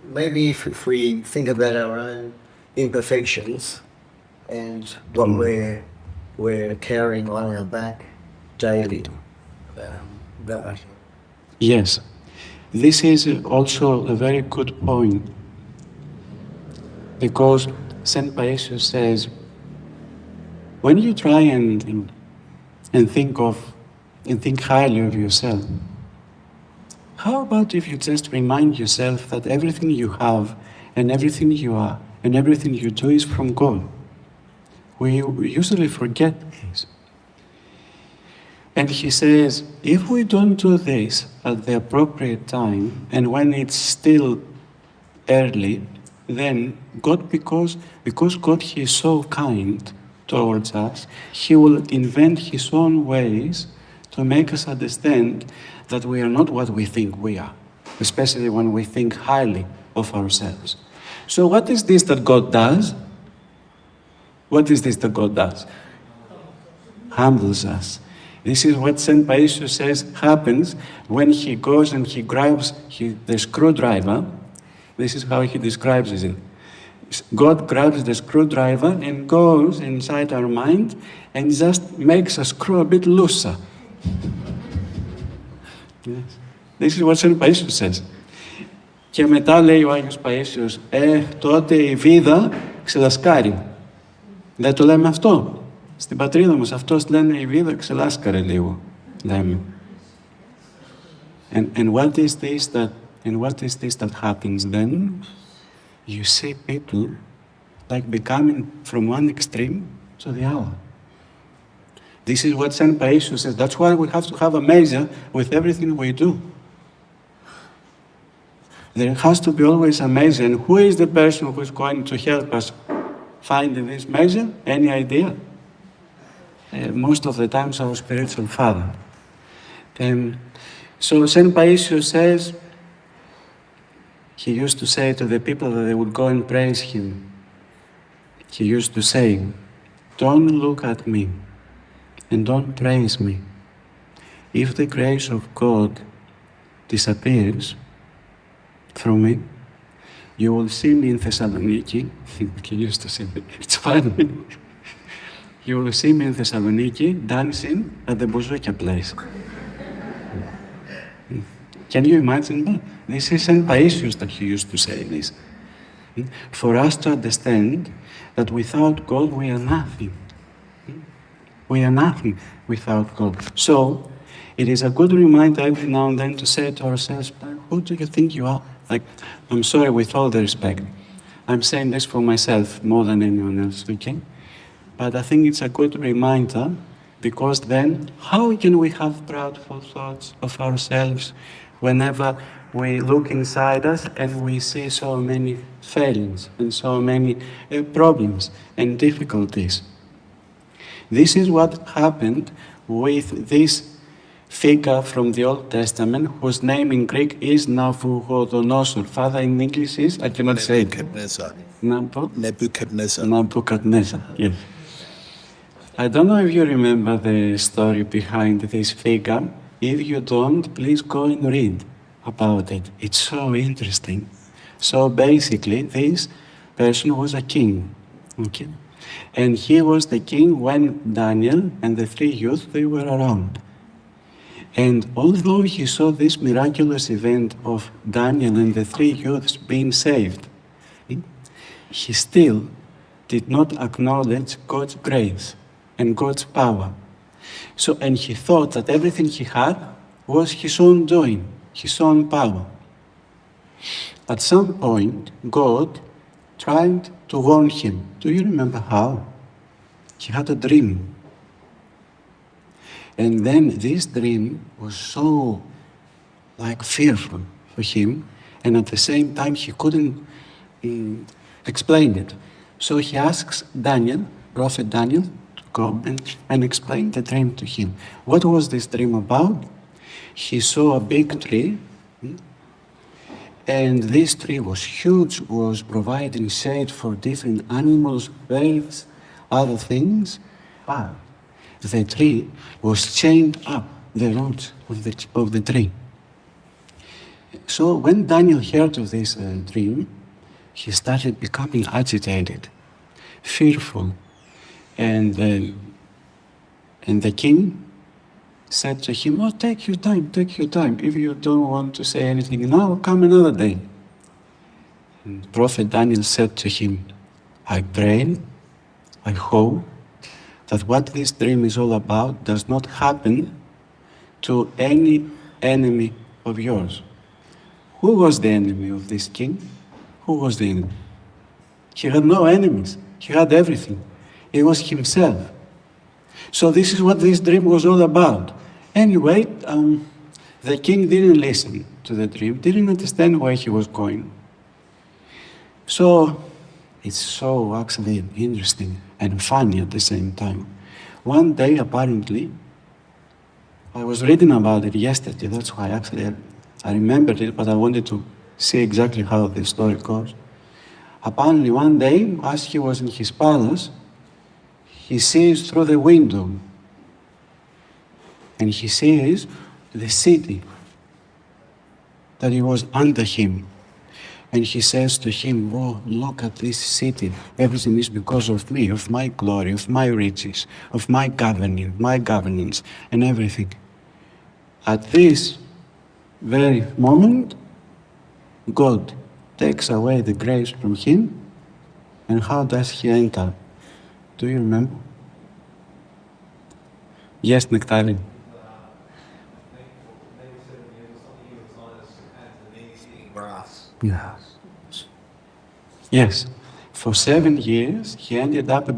Maybe if we think about our own imperfections and what we're carrying on our back daily. Yes, this is also a very good point, because Saint Paisius says, when you try and think of and think highly of yourself. How about if you just remind yourself that everything you have and everything you are and everything you do is from God? We usually forget this. And he says, if we don't do this at the appropriate time and when it's still early, then God, because God, He is so kind towards us, He will invent His own ways to make us understand that we are not what we think we are, especially when we think highly of ourselves. So what is this that God does? What is this that God does? Humbles us. This is what St. Paisius says happens when he goes and he grabs the screwdriver. This is how he describes it. God grabs the screwdriver and goes inside our mind and just makes a screw a bit looser. Yes. This is what St. Paisius says. Και μετά λέει ο Άγιος Παΐσιος, τότε η βίδα ξελασκάρει. Δεν το λέμε αυτό. Στην πατρίδα μας αυτός λένε η βίδα ξελάσκαρε λίγο. Λέμε. And what is this that happens then? You see people like becoming from one extreme to the other. This is what St. Paisius says. That's why we have to have a measure with everything we do. There has to be always a measure. And who is the person who is going to help us find this measure? Any idea? Most of the times our spiritual father. So St. Paisius says, he used to say to the people that they would go and praise him, he used to say, don't look at me and don't praise me. If the grace of God disappears from me, you will see me in Thessaloniki. He used to say, it's funny. You will see me in Thessaloniki dancing at the Bouzoukia place. Can you imagine that? This is St. Paisius that he used to say this. For us to understand that without God we are nothing. We are nothing without God. So, it is a good reminder every now and then to say to ourselves, who do you think you are? Like, I'm sorry, with all the respect. I'm saying this for myself more than anyone else, okay? But I think it's a good reminder, because then how can we have prideful thoughts of ourselves whenever we look inside us and we see so many failings and so many problems and difficulties? This is what happened with this figure from the Old Testament, whose name in Greek is Nebuchadnezzar. Father, in English is, I cannot say it. Nebuchadnezzar. Nebuchadnezzar, yes. I don't know if you remember the story behind this figure. If you don't, please go and read about it. It's so interesting. So basically, this person was a king, okay? And he was the king when Daniel and the three youths, they were around. And although he saw this miraculous event of Daniel and the three youths being saved, he still did not acknowledge God's grace and God's power. So, and he thought that everything he had was his own doing, his own power. At some point, God tried to warn him. Do you remember how? He had a dream. And then this dream was so fearful for him, and at the same time he couldn't explain it. So he asks Daniel, Prophet Daniel, to go and explain the dream to him. What was this dream about? He saw a big tree, and this tree was huge, was providing shade for different animals, birds, other things. But the tree was chained up, the roots of the tree. So when Daniel heard of this dream, he started becoming agitated, fearful. And the king said to him, oh, take your time. If you don't want to say anything now, come another day. And Prophet Daniel said to him, I pray, I hope that what this dream is all about does not happen to any enemy of yours. Who was the enemy of this king? Who was the enemy? He had no enemies. He had everything. It was himself. So this is what this dream was all about. Anyway, the king didn't listen to the dream, didn't understand where he was going. So it's so actually interesting and funny at the same time. One day, apparently, I was reading about it yesterday, that's why actually I remembered it, but I wanted to see exactly how the story goes. Apparently one day, as he was in his palace, he sees through the window, and he sees the city that it was under him. And he says to him, oh, look at this city. Everything is because of me, of my glory, of my riches, of my governance, and everything. At this very moment, God takes away the grace from him. And how does he enter? Do you remember? Yes, Nectarine. Yes. For 7 years, he ended up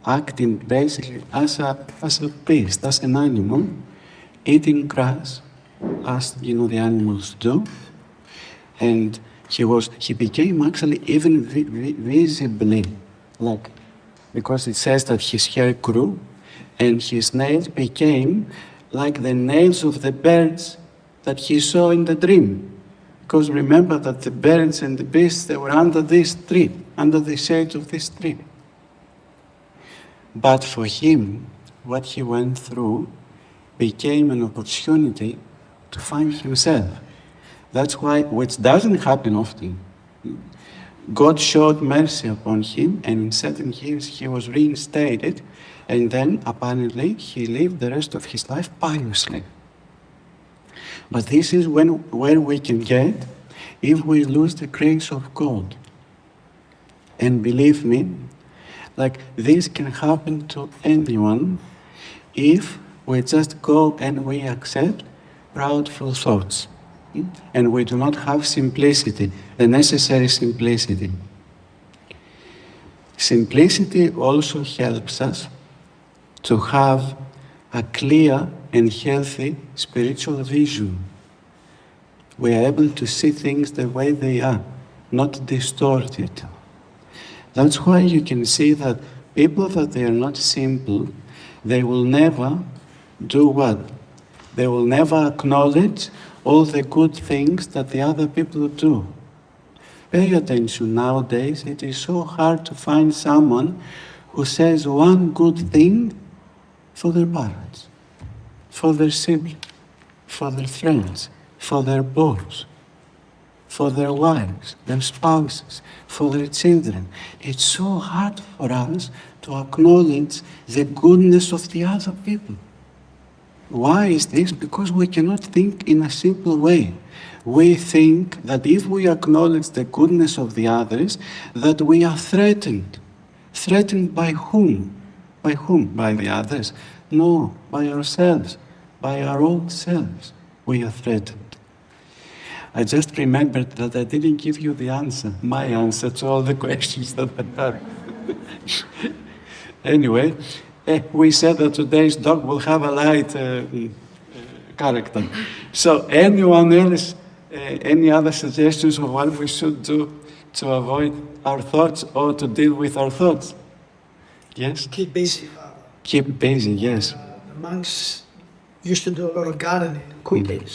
acting basically as a beast, as an animal, eating grass, as the animals do. And he became actually even visibly because it says that his hair grew and his nails became like the nails of the birds that he saw in the dream. Because remember that the birds and the beasts, they were under this tree, under the shade of this tree. But for him, what he went through became an opportunity to find himself. That's why, which doesn't happen often, God showed mercy upon him, and in 7 years he was reinstated, and then apparently he lived the rest of his life piously. But this is where we can get if we lose the grace of God. And believe me, this can happen to anyone if we just go and we accept prideful thoughts. And we do not have simplicity, the necessary simplicity. Simplicity also helps us to have a clear and healthy spiritual vision. We are able to see things the way they are, not distorted. That's why you can see that people that they are not simple, they will never do what? They will never acknowledge all the good things that the other people do. Pay attention, nowadays it is so hard to find someone who says one good thing for their parents, for their siblings, for their friends, for their boss, for their wives, their spouses, for their children. It's so hard for us to acknowledge the goodness of the other people. Why is this? Because we cannot think in a simple way. We think that if we acknowledge the goodness of the others, that we are threatened. Threatened by whom? By whom? By the others? No, by ourselves, by our own selves. We are threatened. I just remembered that I didn't give you the answer, my answer to all the questions that I had. Anyway, we said that today's talk will have a light character. So anyone else, any other suggestions of what we should do to avoid our thoughts or to deal with our thoughts? Yes? Keep busy, Father. Keep busy, yes. The monks used to do a lot of gardening, cooking.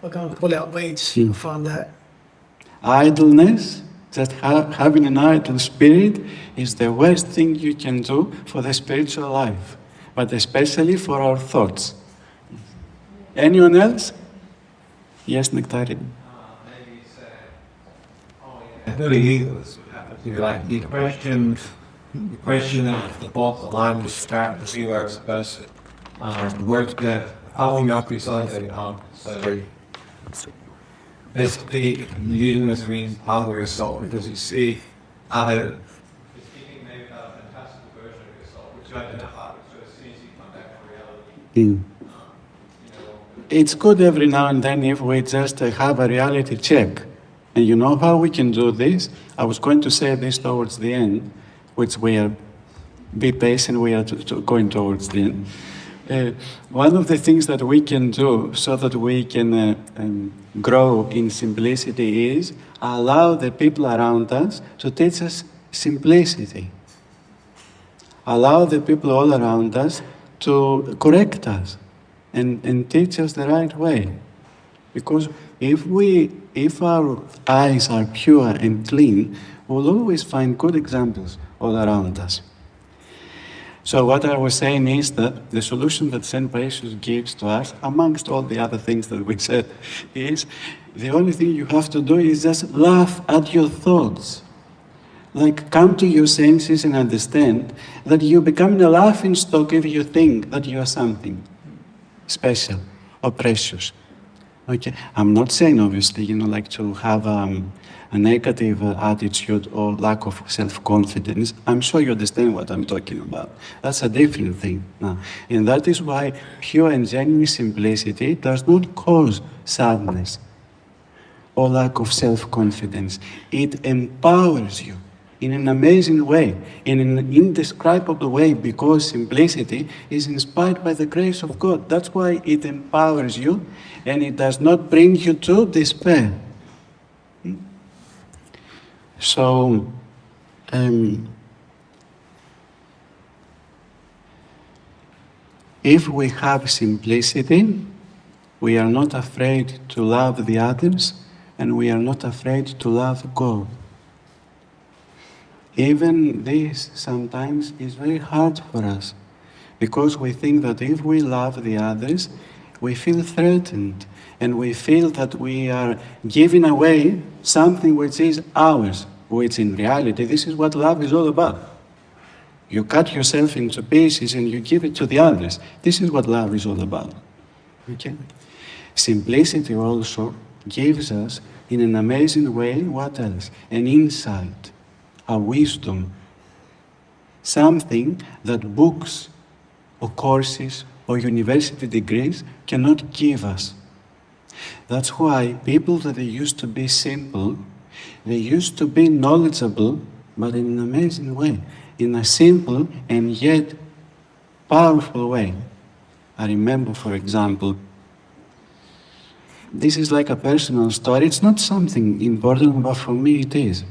We're going to pull out weeds from that. Idleness, just having an idle spirit, is the worst thing you can do for the spiritual life, but especially for our thoughts. Anyone else? Yes, Nectarine. Maybe say, the question of the both line to start to see where it's best. Words that how not precisely so basically using this means power yourself because you see speaking maybe about a fantastic version of yourself which you identify with so as soon as you come back to reality. it's good every now and then if we just have a reality check. And you know how we can do this? I was going to say this towards the end, which we are, be patient, we are going towards the end. One of the things that we can do so that we can grow in simplicity is allow the people around us to teach us simplicity. Allow the people all around us to correct us and teach us the right way. Because if our eyes are pure and clean, we'll always find good examples all around us. So what I was saying is that the solution that St. Precious gives to us, amongst all the other things that we said, is the only thing you have to do is just laugh at your thoughts. Like, come to your senses and understand that you become a laughing stock if you think that you are something special or precious. Okay, I'm not saying, obviously, like to have a negative attitude or lack of self-confidence. I'm sure you understand what I'm talking about. That's a different thing. And that is why pure and genuine simplicity does not cause sadness or lack of self-confidence. It empowers you in an amazing way, in an indescribable way, because simplicity is inspired by the grace of God. That's why it empowers you, and it does not bring you to despair. So, if we have simplicity, we are not afraid to love the others, and we are not afraid to love God. Even this sometimes is very hard for us, because we think that if we love the others, we feel threatened, and we feel that we are giving away something which is ours, which in reality, this is what love is all about. You cut yourself into pieces and you give it to the others. This is what love is all about. Okay? Simplicity also gives us, in an amazing way, what else? An insight, a wisdom, something that books or courses or university degrees cannot give us. That's why people that they used to be simple, they used to be knowledgeable, but in an amazing way, in a simple and yet powerful way. I remember, for example, this is like a personal story. It's not something important, but for me it is.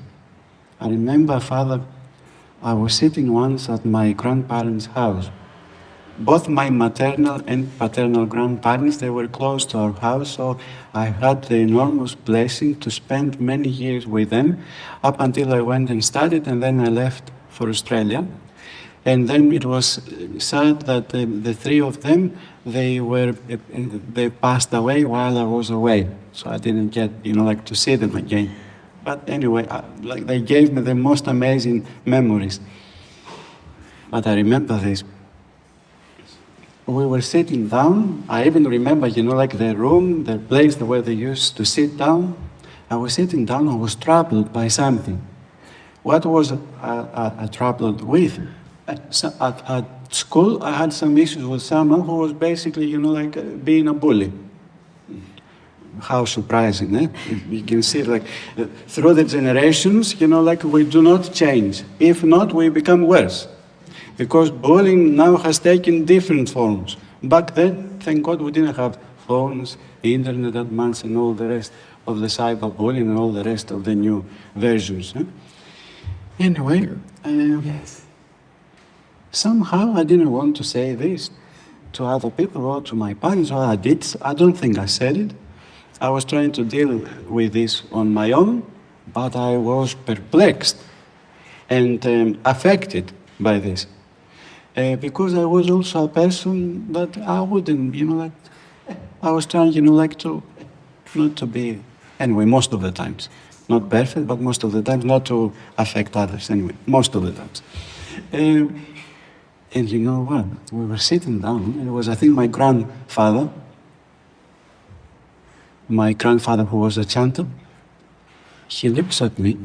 I remember, Father, I was sitting once at my grandparents' house. Both my maternal and paternal grandparents, they were close to our house, so I had the enormous blessing to spend many years with them, up until I went and studied, and then I left for Australia. And then it was sad that the three of them, they passed away while I was away. So I didn't get, to see them again. But anyway, they gave me the most amazing memories. But I remember this. We were sitting down. I even remember, the room, the place where they used to sit down. I was sitting down, I was troubled by something. What was I troubled with? At school, I had some issues with someone who was basically, being a bully. How surprising, eh? You can see, through the generations, we do not change. If not, we become worse. Because bullying now has taken different forms. Back then, thank God, we didn't have phones, internet that much, and all the rest of the cyberbullying and all the rest of the new versions. Eh? Anyway, somehow I didn't want to say this to other people or to my parents, or I did. I don't think I said it. I was trying to deal with this on my own, but I was perplexed and affected by this. Because I was also a person that I wouldn't, I was trying, not to be, anyway, most of the times. Not perfect, but most of the times not to affect others, anyway, most of the times. And you know what? We were sitting down, and it was, I think, my grandfather who was a chanter. He looks at me,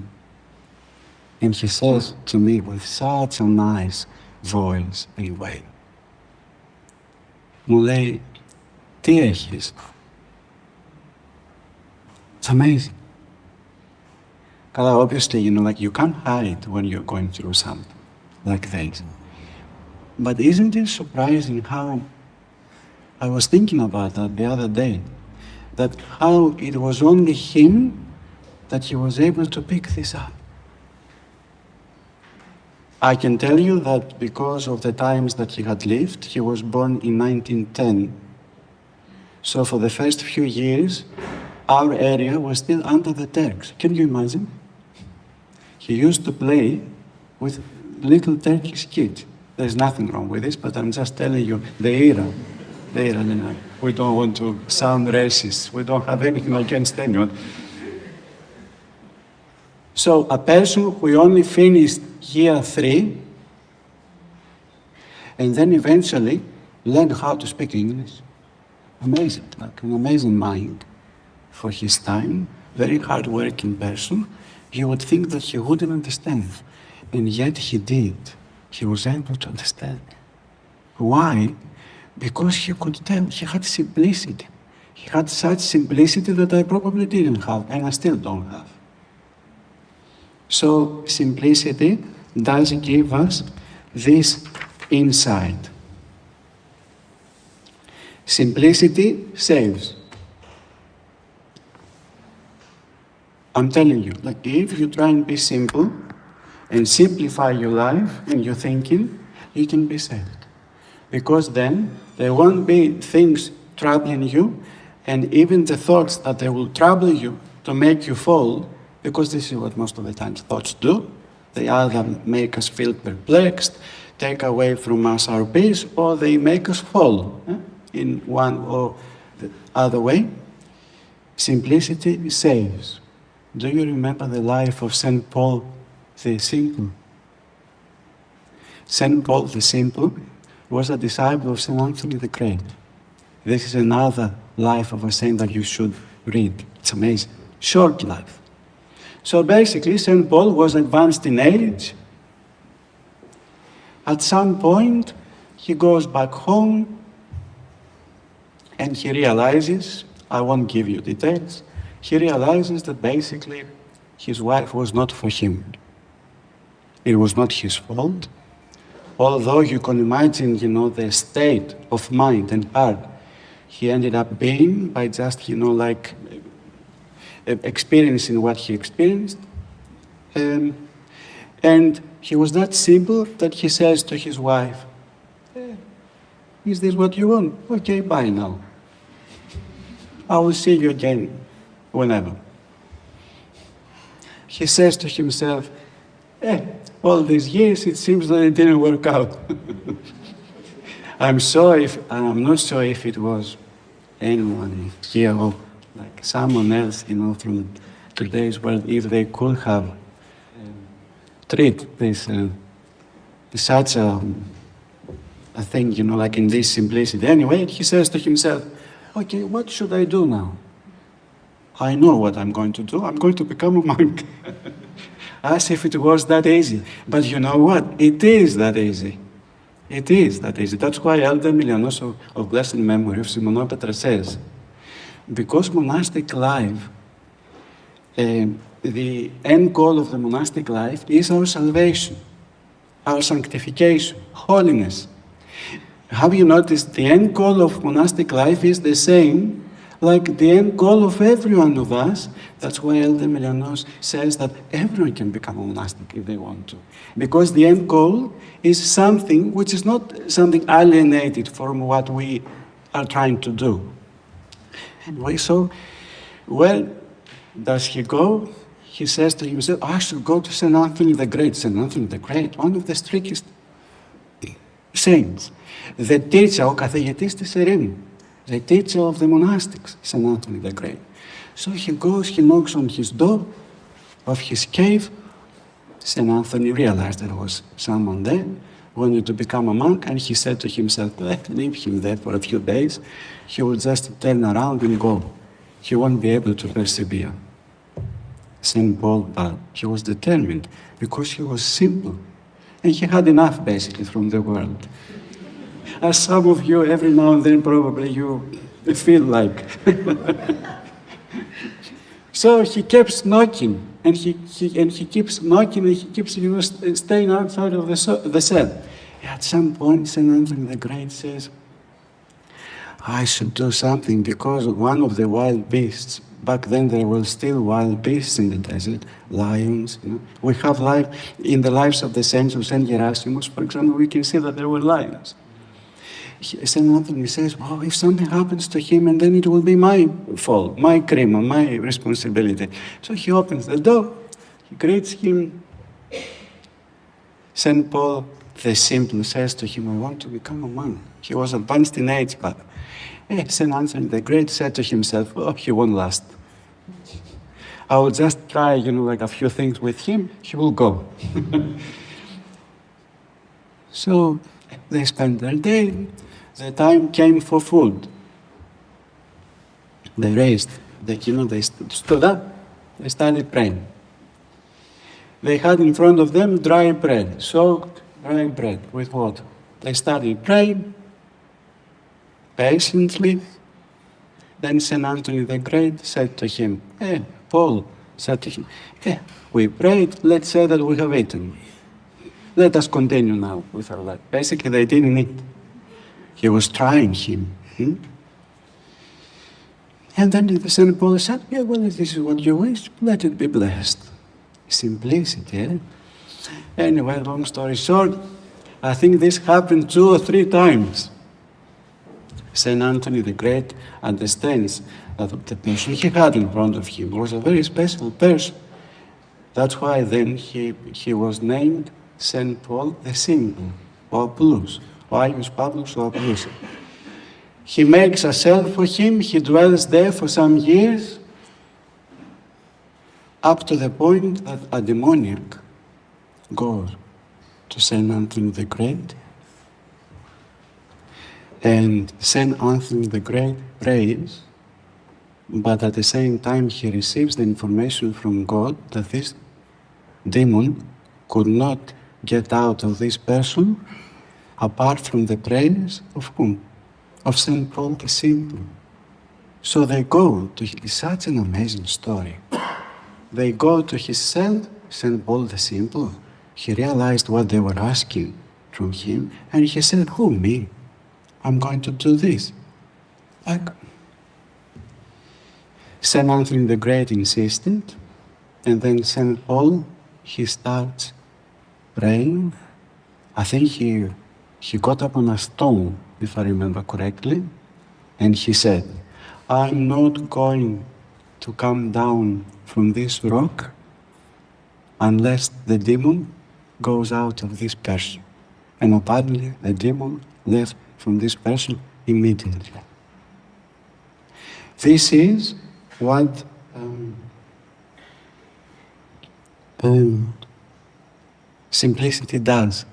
and he says to me with such a nice voice and way, μου λέει, Τι έχεις? It's amazing. Obviously, like you can't hide when you're going through something like this. But isn't it surprising how I was thinking about that the other day, that how it was only him that he was able to pick this up. I can tell you that because of the times that he had lived, he was born in 1910. So for the first few years, our area was still under the Turks. Can you imagine? He used to play with little Turkish kids. There's nothing wrong with this, but I'm just telling you the era. We don't want to sound racist. We don't have anything against anyone. So a person who only finished year 3 and then eventually learned how to speak English. Amazing, like an amazing mind for his time, very hard-working person. You would think that he wouldn't understand, and yet he did. He was able to understand. Why? Because he could tell, he had simplicity. He had such simplicity that I probably didn't have, and I still don't have. So simplicity does give us this insight. Simplicity saves. I'm telling you, like if you try and be simple and simplify your life and your thinking, you can be saved. Because then there won't be things troubling you, and even the thoughts that they will trouble you to make you fall, because this is what most of the times thoughts do. They either make us feel perplexed, take away from us our peace, or they make us fall in one or the other way. Simplicity saves. Do you remember the life of St. Paul the Simple? St. Paul the Simple was a disciple of St. Anthony the Great. This is another life of a saint that you should read. It's amazing. Short life. So basically, St. Paul was advanced in age. At some point, he goes back home and he realizes, I won't give you details, he realizes that basically his wife was not for him. It was not his fault. Although you can imagine, the state of mind and heart he ended up being by just, experiencing what he experienced. And he was that simple that he says to his wife, is this what you want? Okay, bye now. I will see you again whenever. He says to himself, all these years it seems that it didn't work out. I'm not sure if it was anyone here or like someone else, from today's world, if they could have treat this such a thing, like in this simplicity. Anyway, he says to himself, okay, what should I do now? I know what I'm going to do. I'm going to become a monk. As if it was that easy. But you know what? It is that easy. It is that easy. That's why Elder Ieronymos of blessed memory of Simonopetra says, because monastic life, the end goal of the monastic life is our salvation, our sanctification, holiness. Have you noticed the end goal of monastic life is the same like the end goal of every one of us? That's why Elder Ieronymos says that everyone can become a monastic if they want to. Because the end goal is something which is not something alienated from what we are trying to do. Anyway, so where does he go? He says to himself, I should go to St. Anthony the Great. St. Anthony the Great, one of the strictest saints. The teacher, ο καθηγητής της ειρήνης. The teacher of the monastics, St. Anthony the Great. So he goes, he knocks on his door of his cave. St. Anthony realized there was someone there, wanted to become a monk, and he said to himself, leave him there for a few days. He will just turn around and go. He won't be able to persevere. St. Paul, but he was determined because he was simple. And he had enough, basically, from the world. As some of you, every now and then, probably you feel like. So he keeps knocking, and he keeps knocking, and he keeps staying outside of the cell. At some point, St. Anthony the Great says, I should do something, because one of the wild beasts, back then there were still wild beasts in the desert, lions. We have in the lives of the saints of St. Ieronymos, for example, we can see that there were lions. St. Anthony says, well, if something happens to him, and then it will be my fault, my crime, my responsibility. So he opens the door, he greets him. St. Paul the Simple says to him, I want to become a monk. He was advanced in age, but St. Anthony the Great said to himself, oh, he won't last. I will just try, like a few things with him, he will go. So they spent their day. The time came for food. They raised, they stood up, they started praying. They had in front of them dry bread, soaked dry bread with water. They started praying patiently. Then St. Anthony the Great said to him, Paul said to him, we prayed, let's say that we have eaten. Let us continue now with our life. Basically, they didn't eat. He was trying him. And then St. Paul said, well, if this is what you wish, let it be blessed. Simplicity, Anyway, long story short, I think this happened 2 or 3 times. St. Anthony the Great understands that the person he had in front of him was a very special person. That's why then he was named St. Paul the Simple, Populus. Ius Pavlus or Populus. He makes a cell for him, he dwells there for some years, up to the point that a demoniac goes to St. Anthony the Great, and St. Anthony the Great prays, but at the same time he receives the information from God that this demon could not get out of this person apart from the prayers of whom? Of St. Paul the Simple. So they go to, it's such an amazing story. They go to his cell, St. Paul the Simple. He realized what they were asking from him, and he said, who, me? I'm going to do this. St. Anthony the Great insisted, and then St. Paul, he starts praying. I think he got up on a stone, if I remember correctly, and he said, I'm not going to come down from this rock unless the demon goes out of this person. And apparently the demon left from this person immediately. This is what simplicity does.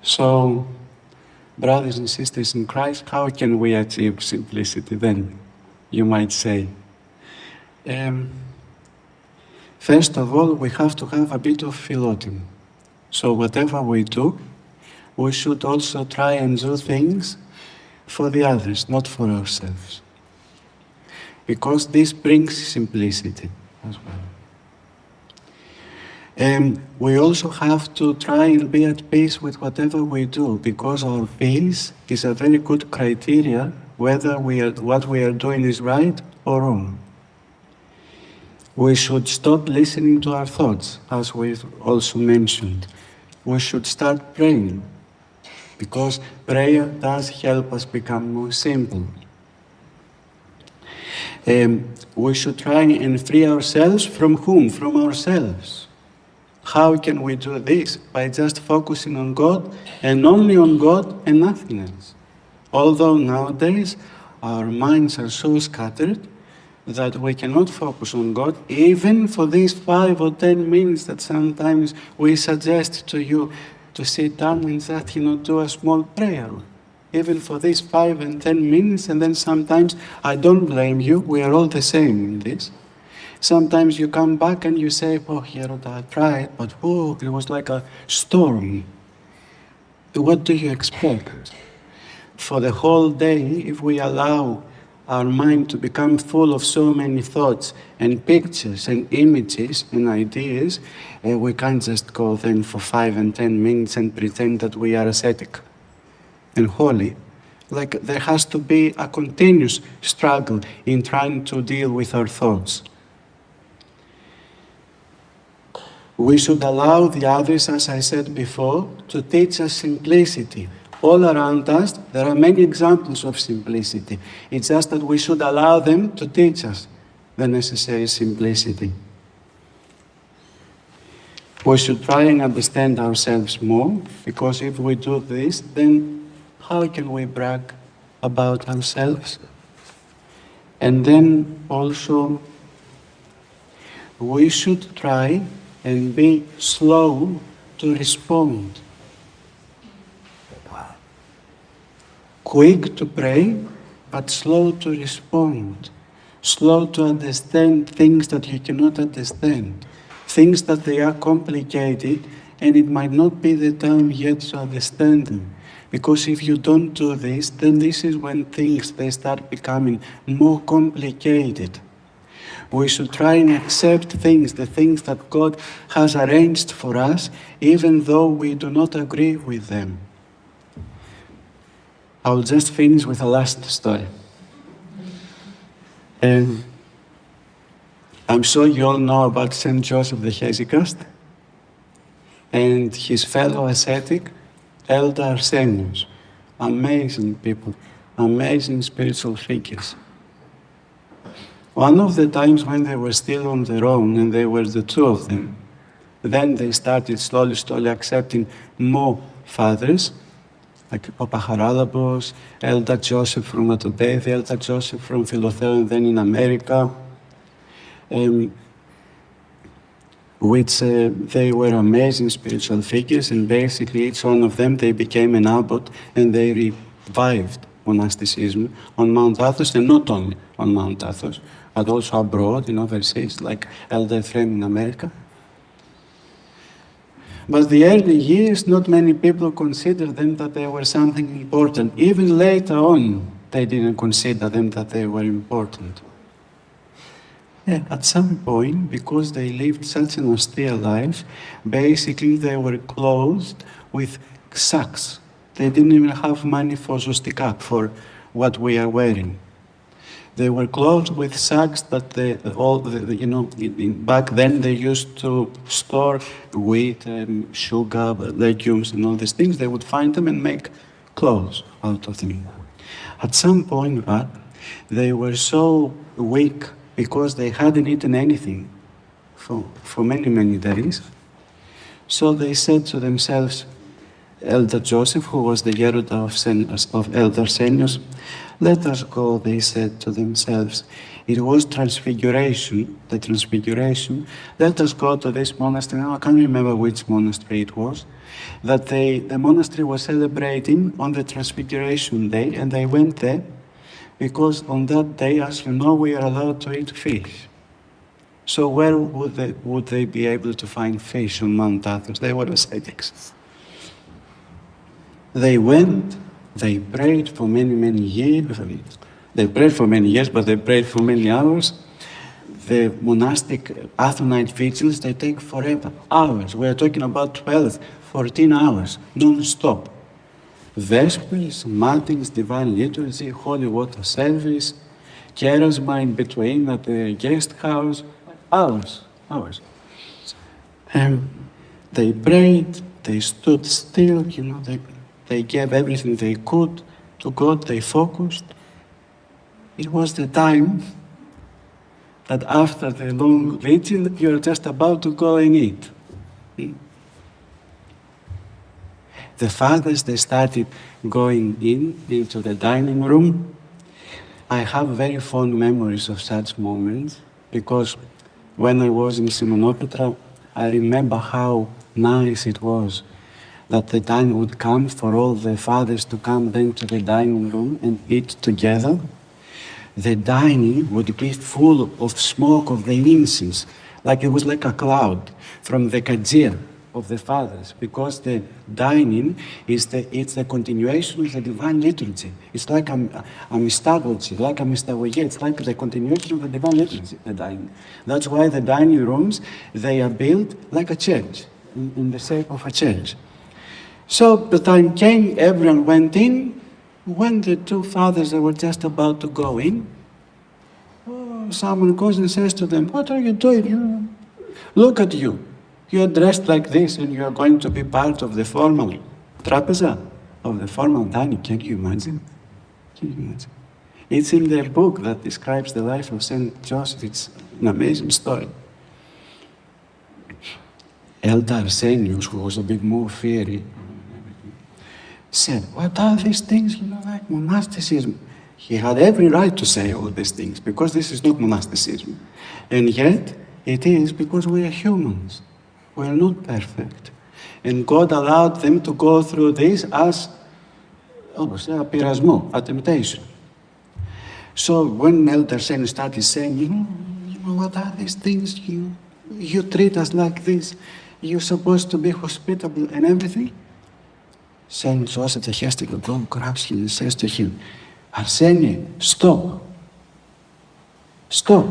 So, brothers and sisters in Christ, how can we achieve simplicity then, you might say? First of all, we have to have a bit of philautism. So whatever we do, we should also try and do things for the others, not for ourselves. Because this brings simplicity as well. And we also have to try and be at peace with whatever we do, because our peace is a very good criteria whether what we are doing is right or wrong. We should stop listening to our thoughts, as we've also mentioned. We should start praying, because prayer does help us become more simple. We should try and free ourselves from whom? From ourselves. How can we do this? By just focusing on God, and only on God and nothing else. Although nowadays our minds are so scattered that we cannot focus on God, even for these 5 or 10 minutes that sometimes we suggest to you to sit down and just, do a small prayer. Even for these 5 and 10 minutes, and then sometimes, I don't blame you, we are all the same in this. Sometimes you come back and you say, Hieronymus, I tried, but it was like a storm. What do you expect? for the whole day, if we allow our mind to become full of so many thoughts and pictures and images and ideas, we can't just go then for 5 and 10 minutes and pretend that we are ascetic and holy. Like, there has to be a continuous struggle in trying to deal with our thoughts. We should allow the others, as I said before, to teach us simplicity. All around us, there are many examples of simplicity. It's just that we should allow them to teach us the necessary simplicity. We should try and understand ourselves more, because if we do this, then how can we brag about ourselves? And then also, we should try and be slow to respond. Quick to pray, but slow to respond. Slow to understand things that you cannot understand. Things that they are complicated, and it might not be the time yet to understand them. Because if you don't do this, then this is when things, they start becoming more complicated. We should try and accept things, the things that God has arranged for us, even though we do not agree with them. I'll just finish with a last story. I'm sure you all know about St. Joseph the Hesychast and his fellow ascetic, Elder Ieronymos. Amazing people, amazing spiritual figures. One of the times when they were still on their own, and they were the two of them, then they started slowly accepting more fathers, like Papa Haralabos, Elder Joseph from Atope, Elder Joseph from Philotheo, and then in America, which they were amazing spiritual figures, and basically each one of them, they became an abbot, and they revived monasticism on Mount Athos, and not only on Mount Athos, but also abroad in overseas, like Elder Ephraim in America. But the early years, not many people considered them that they were something important. Even later on, they didn't consider them that they were important. Yeah, at some point, because they lived such an austere life, basically they were clothed with sacks. They didn't even have money for zostikak, for what we are wearing. They were clothed with sacks that back then they used to store wheat and sugar, legumes and all these things. They would find them and make clothes out of them. At some point, but they were so weak because they hadn't eaten anything for many days. So they said to themselves, Elder Joseph, who was the Yeruda of Elder Ieronymos, let us go, they said to themselves. It was transfiguration, the transfiguration. Let us go to this monastery. Now I can't remember which monastery it was. That the monastery was celebrating on the transfiguration day, and they went there because on that day, as you know, we are allowed to eat fish. So where would they be able to find fish on Mount Athos? They were ascetics. They went. They prayed for many years. They prayed for many years, but they prayed for many hours. The monastic Athonite vigils, they take forever, hours. We are talking about 12, 14 hours, non-stop. Vespers, Matins, Divine Liturgy, Holy Water Service, Kerosma in between at the guest house, hours. They prayed, they stood still, they gave everything they could to God, they focused. It was the time that after the long vigil, you're just about to go and eat. The fathers, they started going into the dining room. I have very fond memories of such moments because when I was in Simonopetra, I remember how nice it was that the time would come for all the fathers to come then to the dining room and eat together. The dining would be full of smoke of the incense, like it was like a cloud from the kadzir, of the fathers, because the dining it's the continuation of the divine liturgy. It's like a mistagoggy, like a mistagoggy. It's like the continuation of the divine liturgy, the dining. That's why the dining rooms, they are built like a church, in the shape of a church. So the time came, everyone went in. When the two fathers, they were just about to go in, someone goes and says to them, "What are you doing? Look at you. You are dressed like this and you are going to be part of the formal trapeza, of the formal dining." Can you imagine? Can you imagine? It's in the book that describes the life of Saint Joseph. It's an amazing story. Elder Ieronymos, who was a bit more fiery, said, "What are these things, like monasticism?" He had every right to say all these things, because this is not monasticism. And yet, it is because we are humans. We are not perfect. And God allowed them to go through this as a πειρασμό, a temptation. So when Elder Sen started saying, what are these things? You treat us like this. You're supposed to be hospitable and everything. Saint Joseph the Hestical God grabs him and says to him, "Arsenie, stop. Stop.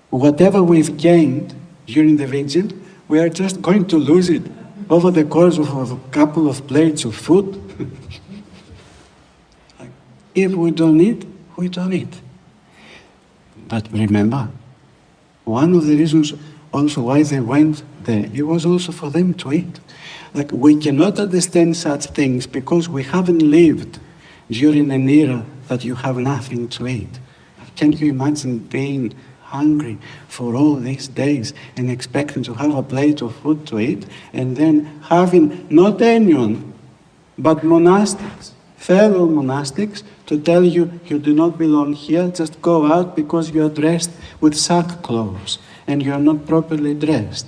Whatever we've gained during the vigil, we are just going to lose it over the course of a couple of plates of food. If we don't eat, we don't eat." But remember, one of the reasons also why they went there, it was also for them to eat. Like, we cannot understand such things because we haven't lived during an era that you have nothing to eat. Can you imagine being hungry for all these days and expecting to have a plate of food to eat, and then having not anyone, but monastics, fellow monastics, to tell you, you do not belong here, just go out because you are dressed with sackcloths and you are not properly dressed.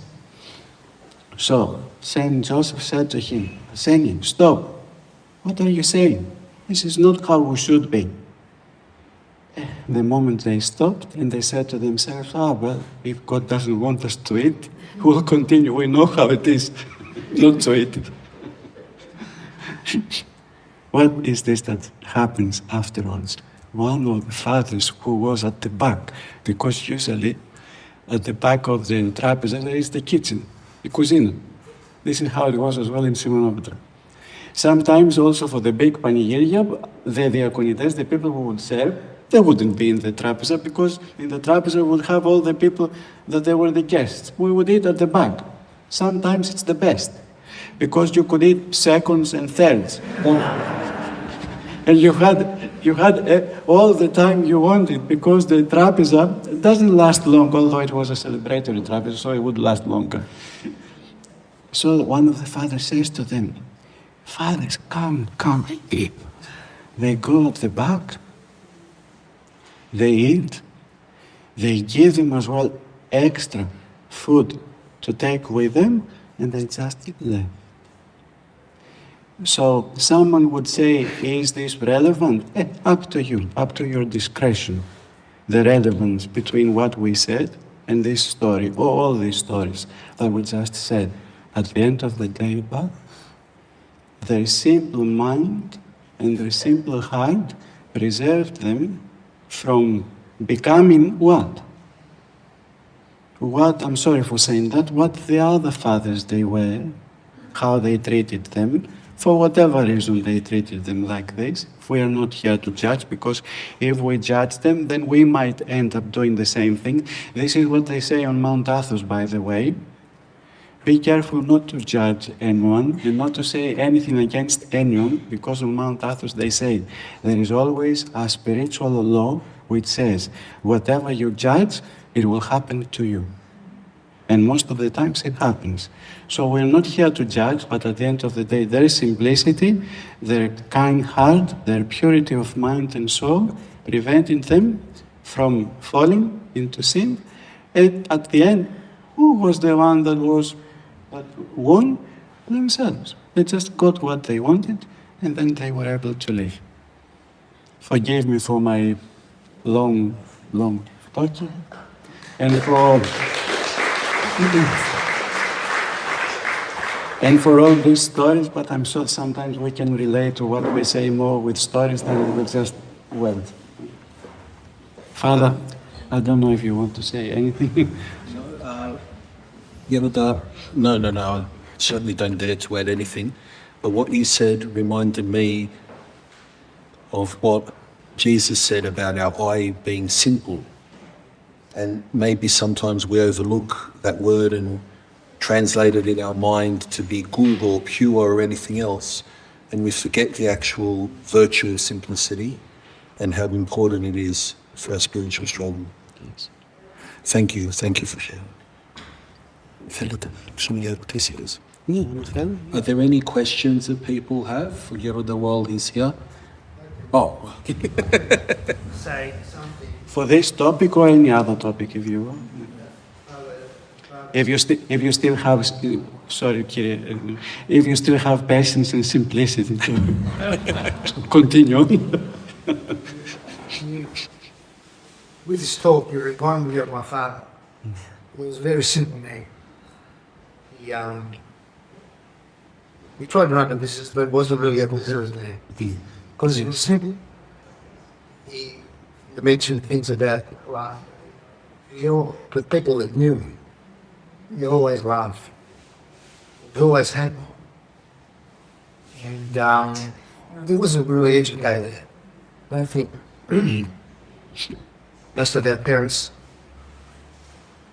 So, Saint Joseph said to him, "Arsenie, stop. What are you saying? This is not how we should be." The moment they stopped and they said to themselves, well, if God doesn't want us to eat, we'll continue. We know how it is not to eat. What is this that happens afterwards? One of the fathers who was at the back, because usually at the back of the trapeza there is the kitchen, the cuisine. This is how it was as well in Simonopatra. Sometimes also for the big panegyria, the diakonites, the people who would serve, they wouldn't be in the trapeza, because in the trapeza we would have all the people that they were the guests. We would eat at the back. Sometimes it's the best, because you could eat seconds and thirds. And you had all the time you wanted, because the trapeza doesn't last long, although it was a celebratory trapeza, so it would last longer. So one of the fathers says to them, "Fathers, come, eat." They go at the back, they eat, they give them as well extra food to take with them, and they just eat left. So someone would say, is this relevant? Up to you, up to your discretion, the relevance between what we said and this story, or all these stories that we just said. At the end of the day, but their simple mind and their simple heart preserved them from becoming what? What, I'm sorry for saying that, what the other fathers they were, how they treated them, for whatever reason they treated them like this. We are not here to judge, because if we judge them, then we might end up doing the same thing. This is what they say on Mount Athos, by the way. Be careful not to judge anyone and not to say anything against anyone, because on Mount Athos they say there is always a spiritual law which says whatever you judge, it will happen to you. And most of the times it happens. So we're not here to judge, but at the end of the day, their simplicity, their kind heart, their purity of mind and soul, preventing them from falling into sin. And at the end, who was the one that won? Themselves. They just got what they wanted, and then they were able to live. Forgive me for my long talking, and for And for all these stories, but I'm sure sometimes we can relate to what we say more with stories than with just words. Father, I don't know if you want to say anything. No. I certainly don't dare to add anything. But what you said reminded me of what Jesus said about our eye being simple. And maybe sometimes we overlook that word and translate it in our mind to be good or pure or anything else. And we forget the actual virtue of simplicity and how important it is for our spiritual struggle. Thank you for sharing. Are there any questions that people have for Yehuda while he's here? Oh, Say something. For this topic or any other topic, if you want. If you still have, sorry, Kyrie, if you still have patience and simplicity to continue. With this talk, you remind me of my father. It was a very simple man. He tried to run a business, but wasn't really a businessman. Because he was simple. He mentioned things about life. The people that knew him, he always laughed. He always happy. And he wasn't really educated. I think most of our parents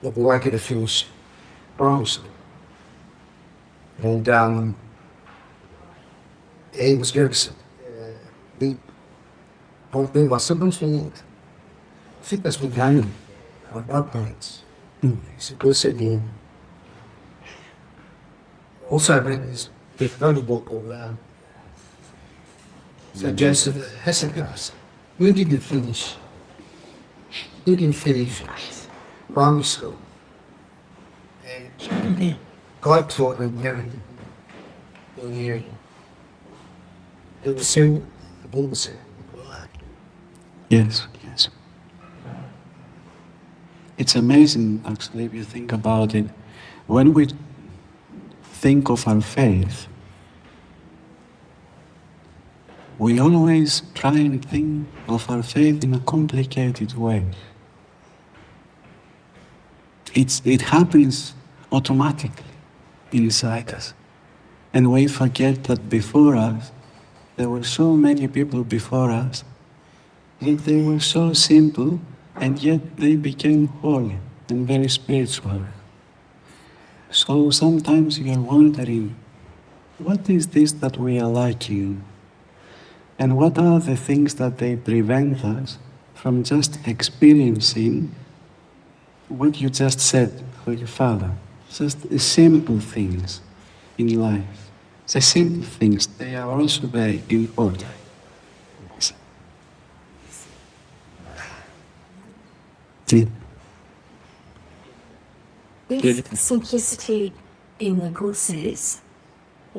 were working a few wrongs. And he was very he was something I think that's what got him on our parents. He's a good city. Also, I read this funny book called St. Joseph Hesychus. We didn't finish. He didn't finish primary school. And God taught him everything. It was soon the bullets. Yes. It's amazing, actually, if you think about it. When we think of our faith, we always try and think of our faith in a complicated way. It happens automatically inside us. And we forget that before us, there were so many people before us, and they were so simple, and yet they became holy and very spiritual. So sometimes you're wondering, what is this that we are lacking? And what are the things that they prevent us from just experiencing what you just said for your father? Just the simple things in life. The simple things, they are also very important. With simplicity in the courses,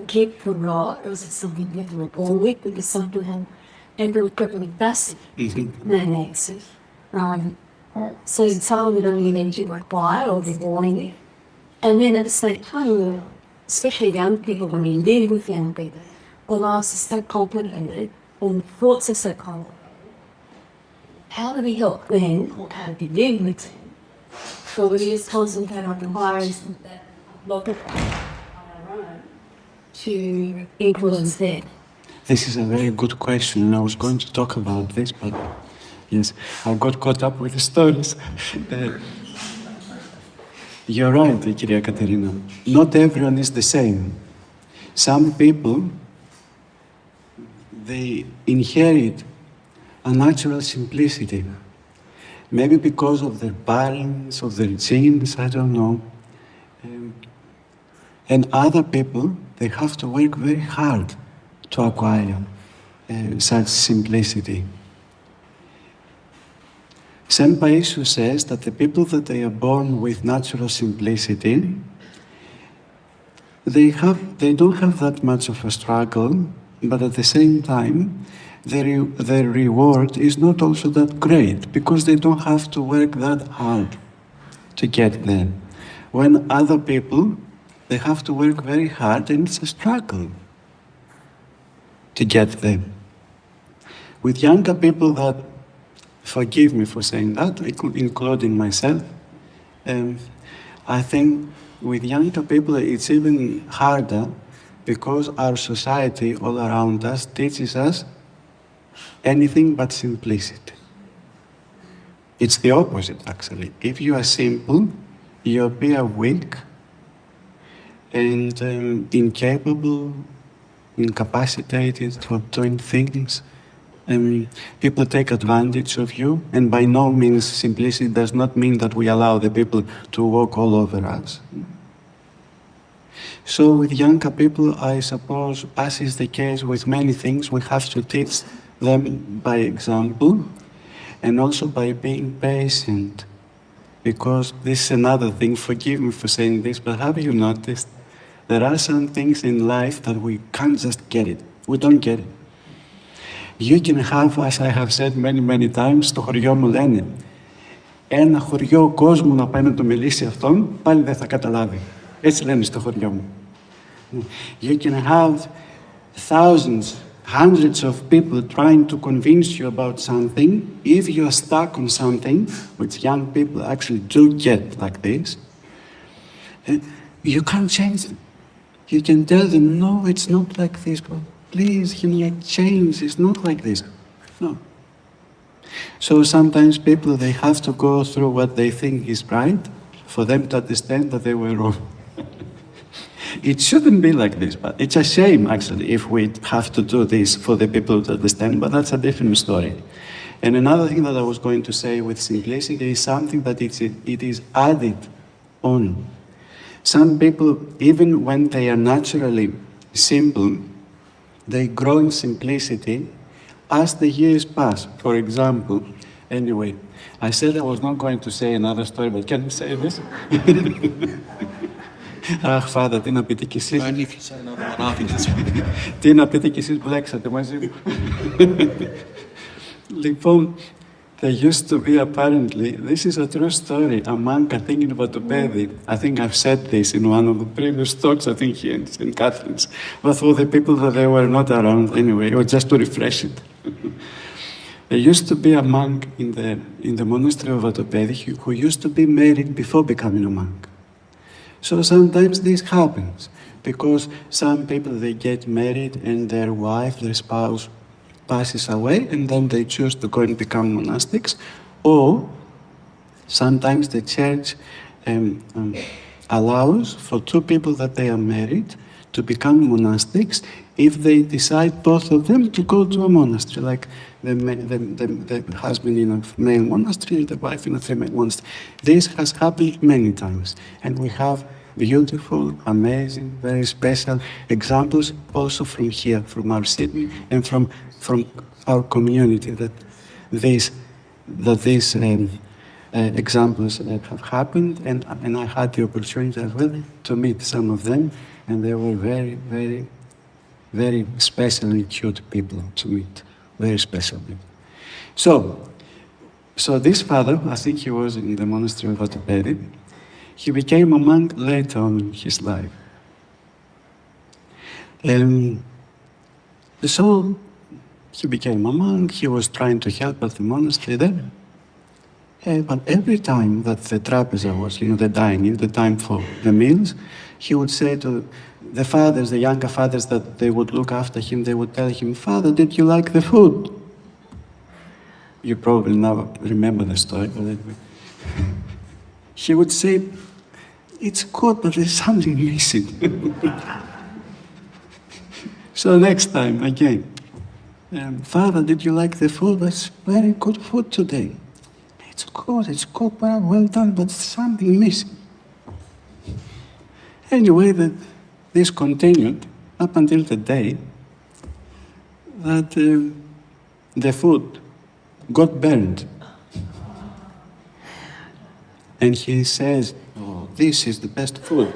keep the law, it was something that we all week with some to him, and we were probably best exit. So some of it only meant you were quiet or the morning. And then at the same time, especially young people, when you live with young people, the lives are so complicated and the thoughts are so complicated. How do we help them, or how do we live with them? So we just concentrate on the virus that local to influence them. This is a very good question, and I was going to talk about this, but yes, I got caught up with the stories. You're right, Kyria Katerina. Not everyone is the same. Some people, they inherit a natural simplicity. Maybe because of their parents, of their genes, I don't know. And other people, they have to work very hard to acquire such simplicity. St. Paisius says that the people that they are born with natural simplicity, they don't have that much of a struggle, but at the same time, their reward is not also that great, because they don't have to work that hard to get there. When other people, they have to work very hard, and it's a struggle to get there. With younger people that, forgive me for saying that, including myself, I think with younger people it's even harder because our society all around us teaches us anything but simplicity. It's the opposite, actually. If you are simple, you appear weak and incapable, incapacitated for doing things. People take advantage of you, and by no means simplicity does not mean that we allow the people to walk all over us. So with younger people, I suppose, as is the case with many things, we have to teach them by example and also by being patient. Because this is another thing, forgive me for saying this, but have you noticed there are some things in life that we can't just get it. We don't get it. You can have, as I have said many times, στο χωριό μου λένε, ένα χωριό κόσμο να πάει να το μιλήσει αυτόν, πάλι δεν θα καταλάβει. Έτσι λένε στο χωριό μου. You can have thousands, hundreds of people trying to convince you about something. If you're stuck on something, which young people actually do get like this, you can't change it. You can tell them, no, it's not like this, but please, change, it's not like this. No. So sometimes people, they have to go through what they think is right for them to understand that they were wrong. It shouldn't be like this, but it's a shame, actually, if we have to do this for the people to understand, but that's a different story. And another thing that I was going to say with simplicity is something that it is added on. Some people, even when they are naturally simple, they grow in simplicity as the years pass. For example, anyway, I said I was not going to say another story, but can you say this? Αχ, Father, τι να πείτε κι εσείς. Τι να πείτε κι εσείς, μπλέξατε μαζί μου. Λοιπόν, there used to be apparently, this is a true story, a monk, I think in Vatopedi. I think I've said this in one of the previous talks, I think here in St. Catherine's. But for the people that they were not around anyway, or just to refresh it. There used to be a monk in the monastery of Vatopedi who used to be married before becoming a monk. So sometimes this happens, because some people, they get married and their wife, their spouse, passes away, and then they choose to go and become monastics, or sometimes the church allows for two people that they are married to become monastics if they decide, both of them, to go to a monastery, like the husband in a male monastery and the wife in a female monastery. This has happened many times, and we have beautiful, amazing, very special examples also from here, from our city, and from our community, that these examples have happened, and I had the opportunity as well to meet some of them, and they were very, very, very specially cute people to meet, very special people. So this father, I think he was in the monastery of Vatopedi, he became a monk later on in his life. So he became a monk, he was trying to help at the monastery there. But every time that the trapeza was, the dining, the time for the meals, he would say to the fathers, the younger fathers that they would look after him, they would tell him, "Father, did you like the food?" You probably never remember the story, but anyway. He would say, "It's good, but there's something missing." So next time, again, "Father, did you like the food? That's very good food today." It's good, well done, but something missing. Anyway, this continued up until the day that the food got burned. And he says, "Oh, this is the best food."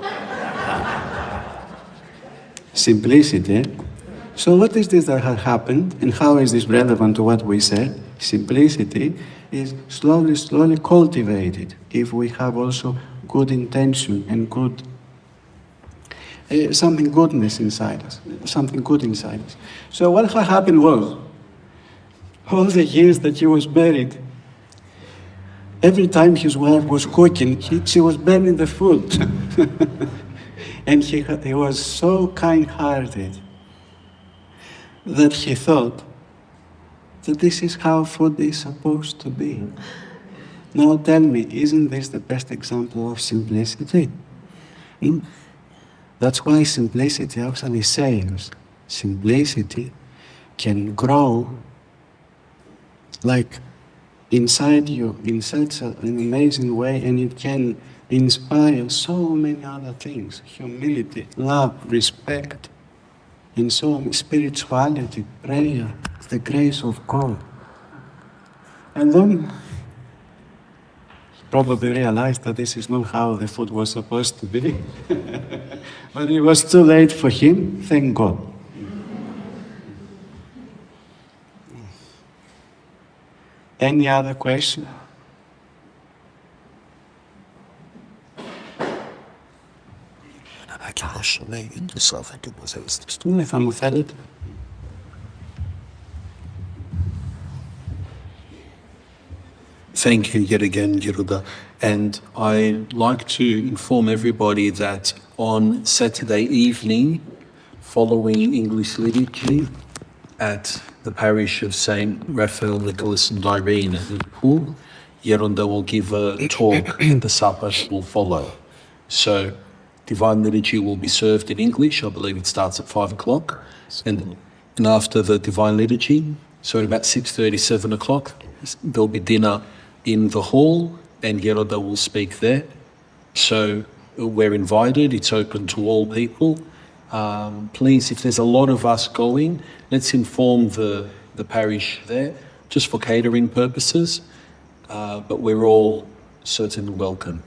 Simplicity. So what is this that had happened, and how is this relevant to what we said? Simplicity is slowly cultivated if we have also good intention and good something goodness inside us, something good inside us. So what had happened was, all the years that he was married, every time his wife was cooking, she was burning the food. And he was so kind-hearted that he thought that this is how food is supposed to be. Now tell me, isn't this the best example of simplicity? That's why simplicity actually saves. Simplicity can grow like inside you in such an amazing way, and it can inspire so many other things: humility, love, respect, and so spirituality, prayer, the grace of God. And then probably realized that this is not how the food was supposed to be. But it was too late for him, thank God. Any other question? If I'm offended. Thank you yet again, Yeruda. And I'd like to inform everybody that on Saturday evening, following English liturgy at the parish of St. Raphael, Nicholas and Irene at Liverpool, Yeruda will give a talk. The supper will follow. So Divine Liturgy will be served in English. I believe it starts at 5 o'clock. And after the Divine Liturgy, so at about 6:30, 7 o'clock, there'll be dinner in the hall, and Yeruda will speak there. So we're invited. It's open to all people. Please, if there's a lot of us going, let's inform the parish there, just for catering purposes. But we're all certainly welcome.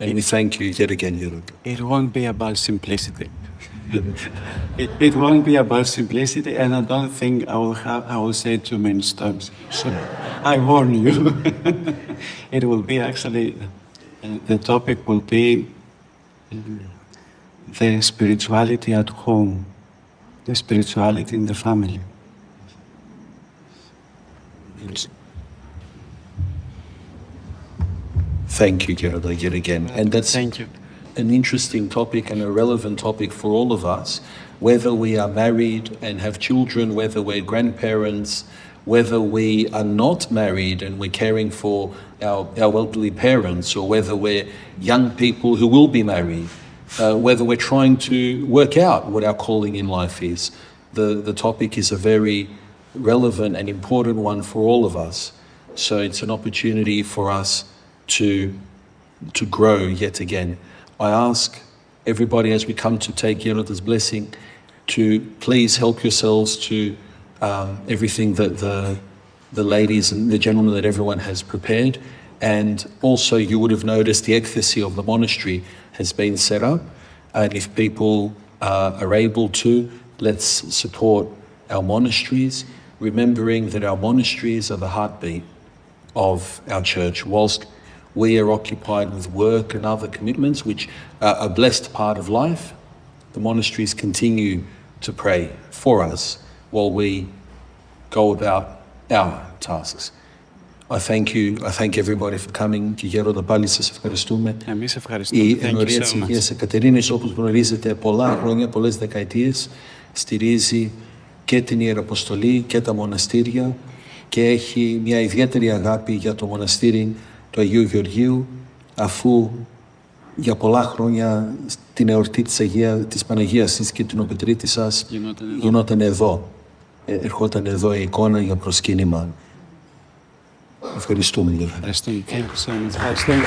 And we thank you yet again, Yeruda. It won't be about simplicity. It won't be about simplicity, and I don't think I will say too many times. So I warn you. It will be actually, the topic will be the spirituality at home, the spirituality in the family. Thank you, Yeruda, yet again. And that's Thank you. an interesting topic and a relevant topic for all of us, whether we are married and have children, whether we're grandparents, whether we are not married and we're caring for our elderly parents, or whether we're young people who will be married, whether we're trying to work out what our calling in life is. The topic is a very relevant and important one for all of us. So it's an opportunity for us to grow yet again. I ask everybody as we come to take Yeruda's blessing to please help yourselves to everything that the ladies and the gentlemen that everyone has prepared. And also you would have noticed the ecstasy of the monastery has been set up. And if people are able to, let's support our monasteries, remembering that our monasteries are the heartbeat of our church. Whilst we are occupied with work and other commitments, which are a blessed part of life, the monasteries continue to pray for us while we go about our tasks. I thank you. I thank everybody for coming. Και Γέροντα, πάλι σας ευχαριστούμε. Εμείς ευχαριστούμε. Η Thank you ενορία so της much. Αγίας Εκατερίνης, όπως γνωρίζετε, πολλά χρόνια, πολλές δεκαετίες, στηρίζει και την Ιεραποστολή και τα μοναστήρια και έχει μια ιδιαίτερη αγάπη για το μοναστήρι του Αγίου Γεωργίου, αφού για πολλά χρόνια την εορτή της Παναγίας της και την Οπετρίτης σας γινόταν εδώ. Ερχόταν εδώ η εικόνα για προσκύνημα. Ευχαριστούμε. Ευχαριστούμε. Ευχαριστούμε. Ευχαριστούμε.